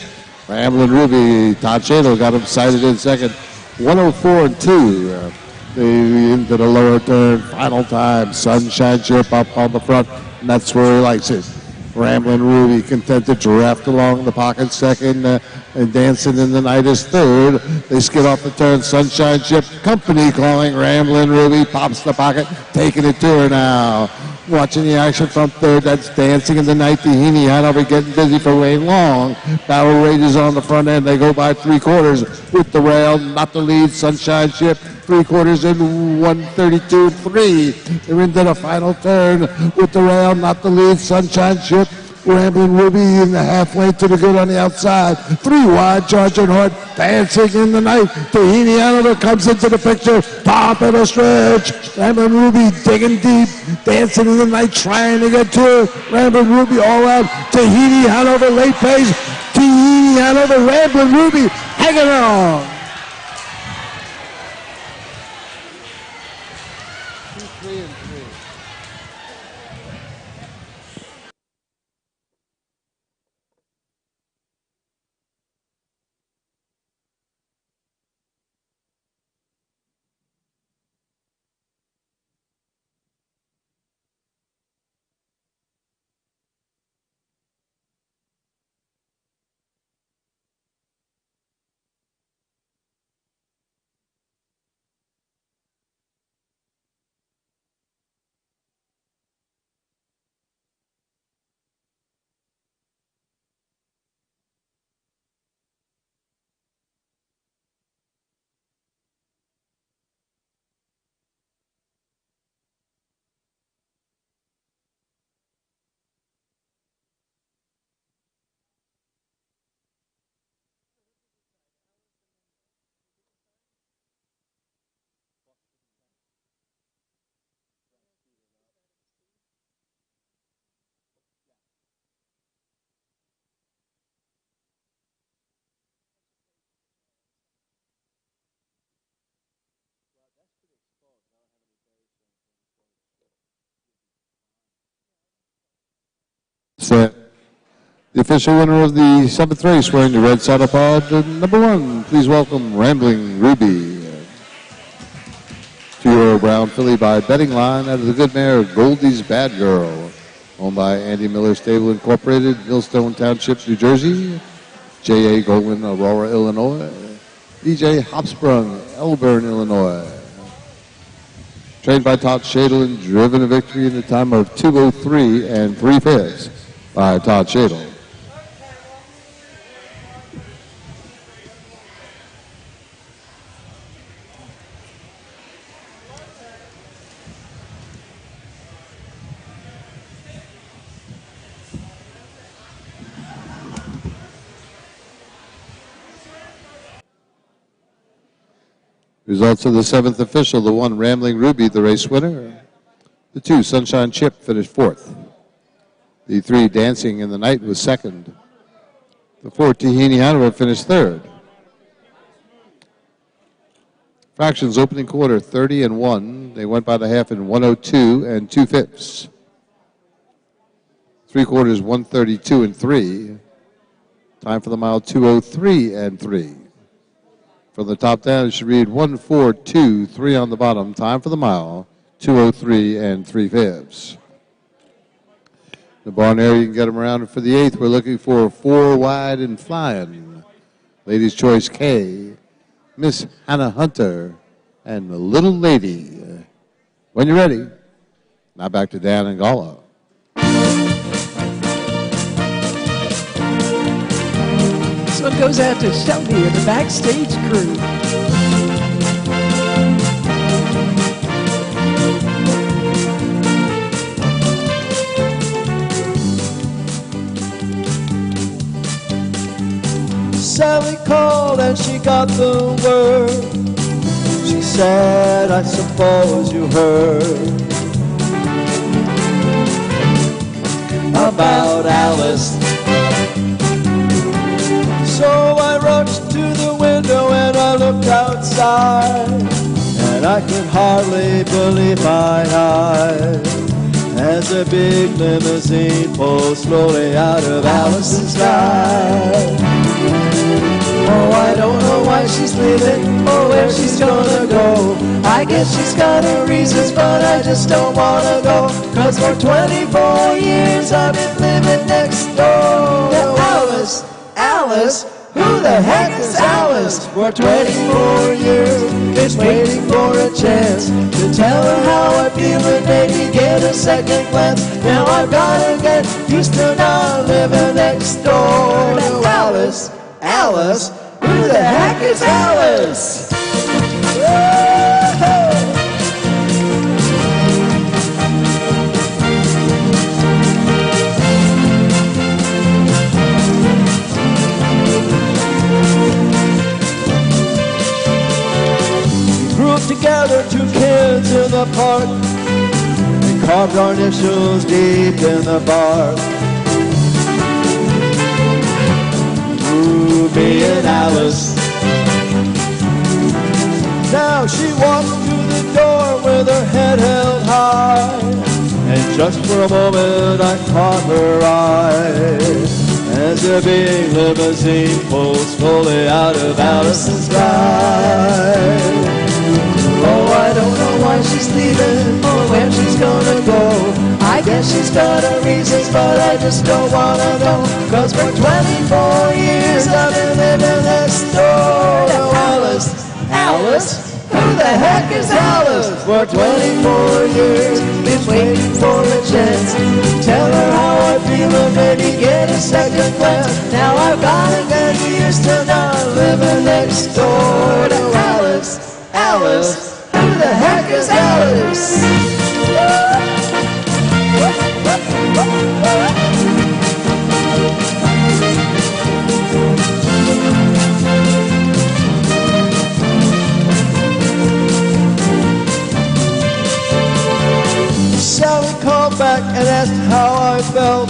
Ramblin' Ruby, Todd Shadle got him sighted in 2nd. 104-2. Into the lower turn, final time. Sunshine Chip up on the front, and that's where he likes it. Ramblin' Ruby content to draft along the pocket 2nd, and Dancing in the Night is 3rd. They skid off the turn. Sunshine Chip, company calling. Ramblin' Ruby pops the pocket, taking it to her now. Watching the action from 3rd, that's Dancing in the Night. Tahini Hanover getting busy for Wayne Long. Battle rages on the front end. They go by 3/4 with the rail, not the lead. Sunshine Chip 3/4 in 1:32.3. They're into the final turn with the rail, not the lead. Sunshine Ship, Rambling Ruby in the halfway to the good on the outside. 3 wide, charging hard, dancing in the night. Haney Hanover comes into the picture, top of the stretch. Rambling Ruby digging deep, dancing in the night, trying to get to her. Rambling Ruby all out. Haney Hanover late pace. Haney Hanover, Rambling Ruby hanging on. Set. The official winner of the 7th race wearing the red saddle pod, number 1, please welcome Rambling Ruby. 2-year-old brown filly by betting line out of the good mare Goldie's Bad Girl, owned by Andy Miller Stable Incorporated, Millstone Township, New Jersey. J.A. Goldman, Aurora, Illinois. D.J. Hopsprung, Elburn, Illinois. Trained by Todd Shadle and driven to victory in the time of 2:03 3/5 by Todd Shadle. Results of the 7th official: the 1, Rambling Ruby, the race winner. The 2, Sunshine Chip, finished 4th. The 3, Dancing in the Night, was 2nd. The 4, Haney Hanover, finished 3rd. Fractions opening quarter, 30-1. They went by the half in 1:02 2/5. 3/4, 1:32 3. Time for the mile, 2:03 3. From the top down, it should read 1:42.3 on the bottom. Time for the mile, 2:03 3/5. The barn area, you can get them around for the 8th. We're looking for 4 wide and flying. Ladies' Choice K, Miss Hannah Hunter, and the Little Lady. When you're ready, now back to Dan and Gala. This one goes out to Shelby and the backstage crew. Sally called and she got the word. She said, I suppose you heard about Alice. So I rushed to the window and I looked outside, and I could hardly believe my eyes as a big limousine pulled slowly out of Alice's life. Oh, I don't know why she's leaving or where she's gonna go. I guess she's got her reasons, but I just don't wanna go. 'Cause for 24 years I've been living next door to Alice. Alice? Who the heck is Alice? For 24 years, been waiting for a chance to tell her how I feel and maybe get a second glance. Now I've gotta get used to not living next door to Alice. Alice? Who the heck is Alice? Woo! together, two kids in the park. They carved our initials deep in the bark. Ooh, me and Alice. Now she walked through the door with her head held high, and just for a moment I caught her eye as the big limousine pulled slowly out of Alice's drive. Oh, I don't know why she's leaving or where she's gonna go. I guess she's got her reasons, but I just don't wanna know. 'Cause for 24 years I've been living next door to Alice. Alice? Who the heck is Alice? For 24 years, been waiting for a chance. Tell her how I feel and maybe get a second glance. Now I've gotta get used to not living next door to Alice. Alice? Who the heck is Alice? Sally called back and asked how I felt.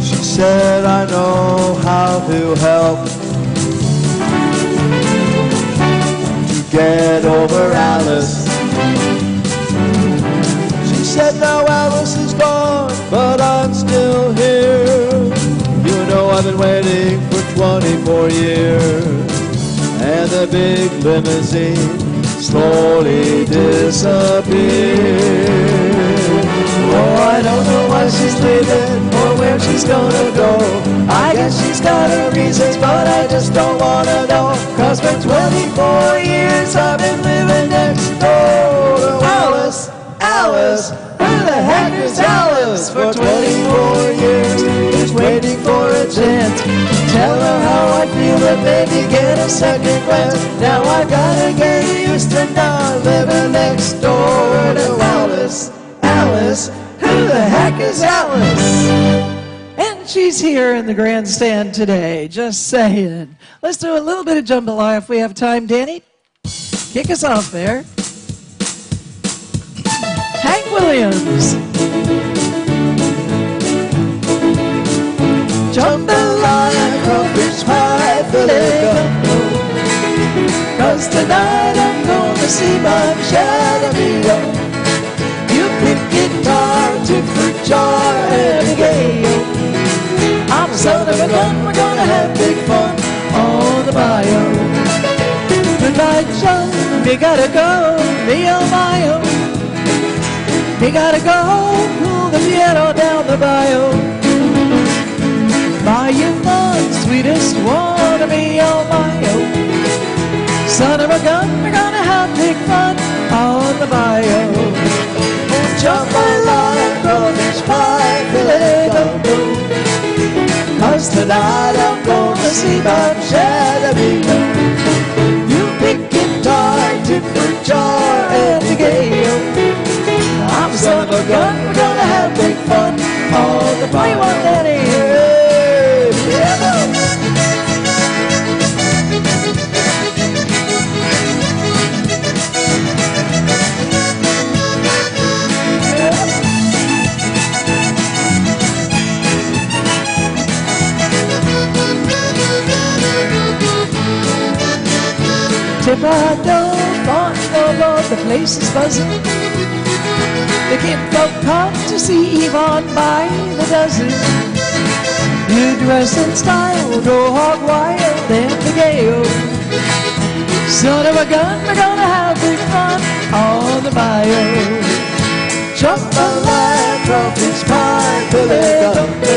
She said, I know how to help to get over Alice. She said, now Alice is gone, but I'm still here. You know I've been waiting for 24 years, and the big limousine slowly disappeared. Oh, I don't know why she's leaving or where she's gonna go. I guess she's got her reasons, but I just don't wanna know. 'Cause for 24 years I've been living next door to Alice. Alice? Who the heck is Alice? For 24 years, just waiting for a chance. Tell her how I feel and maybe get a second glance. Now I gotta get used to not living next door to Alice. Alice? Who the heck is Alice? And she's here in the grandstand today, just saying. Let's do a little bit of jambalaya if we have time, Danny. Kick us off there. Hank Williams. Jambalaya, crawfish pie, filet gumbo. 'Cause tonight I'm gonna see my shadow. You pick guitar, tip for jar, and a gale. I'm a son of a gun, we're gonna have big fun on the bayou. Goodbye, Joe, we gotta go, me oh my oh. We gotta go, pull the piano down the bayou. Bayou fun, sweetest one of me oh my oh. Son of a gun, we're gonna have big fun on the bayou. Jambalaya, crawfish pie, filet gumbo. 'Cause tonight I'm gonna see my shadow. You pick guitar, tip for jar, and the gale. I'm son of a gun, we're gonna have big fun on the bayou. What you want, Danny? If I don't want no more, the place is buzzing. The kinfolk come to see Yvonne by the dozen. You dress in style, go hog wild in the gale. Son of a gun, we're gonna have big fun on the bayou. Jambalaya, crawfish pie, filet gumbo.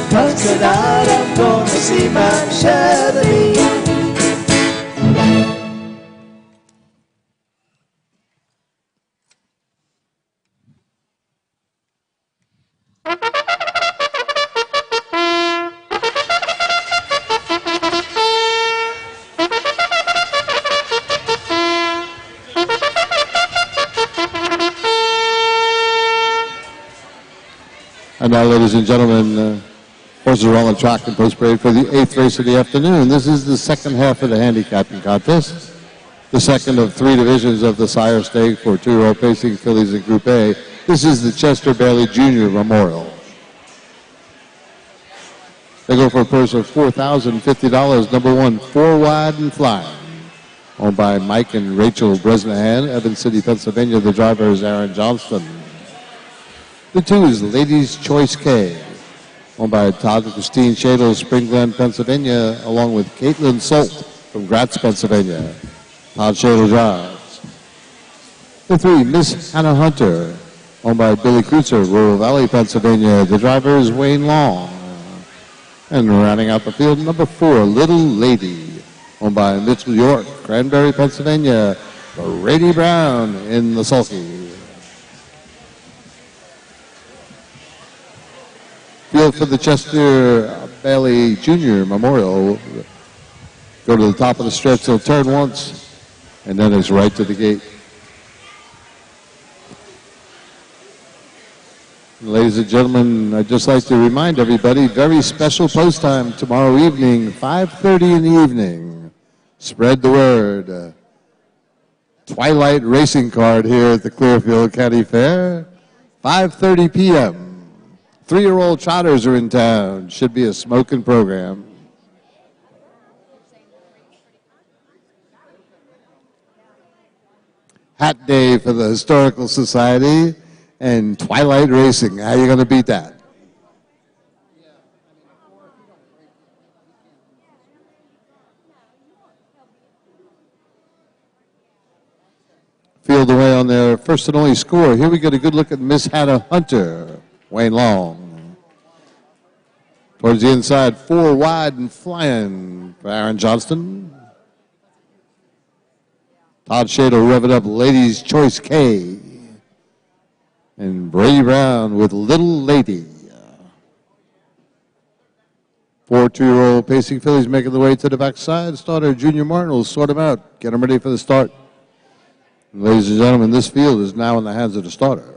'Cause tonight I'm gonna see my shadow. And now, ladies and gentlemen, horses are on the track in post parade for the 8th race of the afternoon. This is the second half of the handicapping contest. the second of 3 divisions of the sire stake for 2-year-old pacing fillies in Group A. This is the Chester Bailey Jr. Memorial. They go for a purse of $4,050. Number 1, 4 Wide and Flying, owned by Mike and Rachel Bresnahan, Evans City, Pennsylvania. The driver is Aaron Johnston. The 2 is Ladies' Choice K, owned by Todd and Christine Shadle, Spring Glen, Pennsylvania, along with Caitlin Solt from Gratz, Pennsylvania. Todd Shadle drives. The 3, Miss Hannah Hunter, owned by Billy Kreutzer, Rural Valley, Pennsylvania. The driver is Wayne Long. And rounding out the field, number 4, Little Lady, owned by Mitchell York, Cranberry, Pennsylvania. Brady Brown in the sulky. Field for the Chester Bailey Jr. Memorial. Go to the top of the stretch, they'll turn once, and then it's right to the gate. Ladies and gentlemen, I'd just like to remind everybody, very special post time tomorrow evening, 5:30 in the evening. Spread the word. Twilight racing card here at the Clearfield County Fair, 5:30 p.m. 3-year-old trotters are in town. Should be a smoking program. Hat Day for the Historical Society and Twilight Racing. How are you going to beat that? Field away on their first and only score. Here we get a good look at Miss Hannah Hunter, Wayne Long. Towards the inside, 4 Wide and Flying for Aaron Johnston. Todd Shadle revving up Ladies' Choice K. And Brady Brown with Little Lady. 4 2-year-old pacing fillies making the way to the backside. Starter Junior Martin will sort them out, get them ready for the start. And ladies and gentlemen, this field is now in the hands of the starter.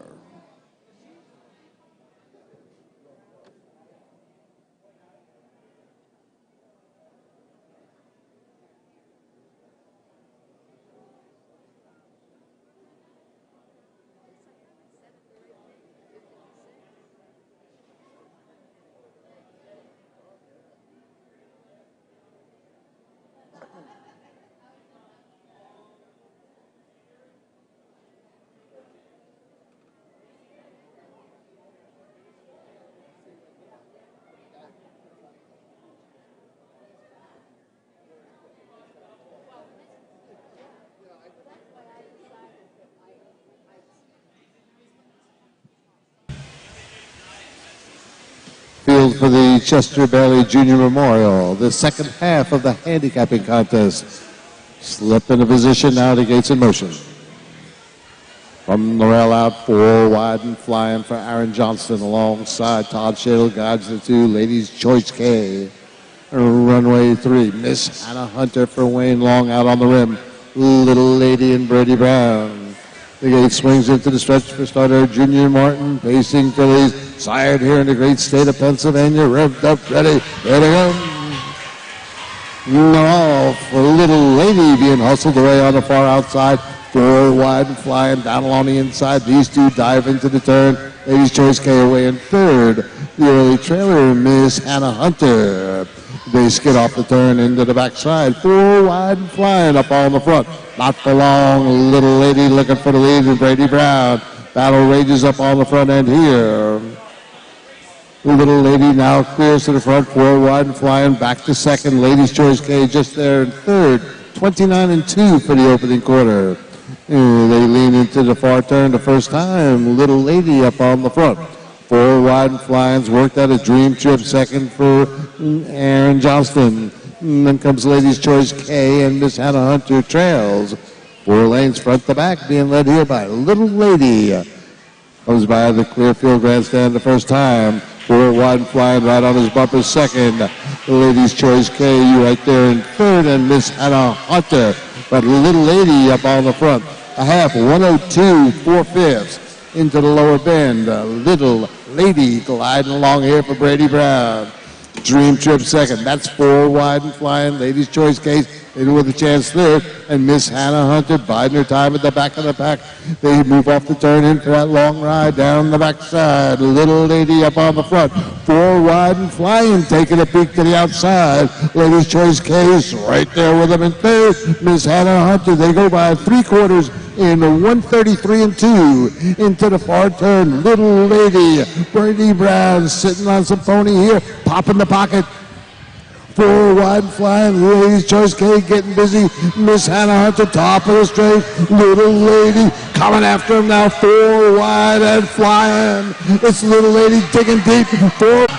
Field for the Chester Bailey Jr. Memorial, the second half of the handicapping contest. Slip into position, now the gates in motion. From the rail out, 4 Wide and Flying for Aaron Johnston alongside Todd Shadle guides the 2 Ladies' Choice K. Runway 3, Miss Hannah Hunter for Wayne Long out on the rim. Little Lady and Brady Brown. The gate swings into the stretch for starter Junior Martin, pacing fillies, sired here in the great state of Pennsylvania, revved up, ready, there they go. No, for Little Lady being hustled away on the far outside, 4 Wide and Flying down along the inside. These 2 dive into the turn. Ladies' Choice K away in third. The early trailer, Miss Hannah Hunter. They skid off the turn into the backside. 4 Wide and Flying up on the front. Not for long. Little Lady looking for the lead with Brady Brown. Battle rages up on the front end here. Little Lady now clears to the front. 4 Wide and Flying back to second. Ladies' Choice K just there in third. 29-2 for the opening quarter. And they lean into the far turn the first time. Little Lady up on the front. 4 Wide and Flying's worked out a dream trip. Second for Aaron Johnston. And then comes Ladies' Choice K and Miss Hannah Hunter trails. 4 lanes front to back being led here by Little Lady. Comes by the Clearfield Grandstand the first time. 4 Wide and Flying right on his bumper second. The Ladies' Choice K right there in third and Miss Hannah Hunter. But Little Lady up on the front. A half, 102, 4/5 into the lower bend. Little Lady gliding along here for Brady Brown. Dream Trip second. That's 4 wide and flying. Ladies' Choice Case in with a chance third. And Miss Hannah Hunter biding her time at the back of the pack. They move off the turn into that long ride down the backside. Little Lady up on the front. 4 wide and flying, taking a peek to the outside. Ladies' Choice Case right there with them in third. Miss Hannah Hunter, they go by 3/4 in 1:33 and 2 into the far turn. Little Lady, Brady Brown sitting on some pony here, popping the pocket. 4 wide flying. Ladies' Choice K getting busy. Miss Hannah Hunter top of the straight. Little Lady coming after him now. 4 wide and flying. It's Little Lady digging deep. 4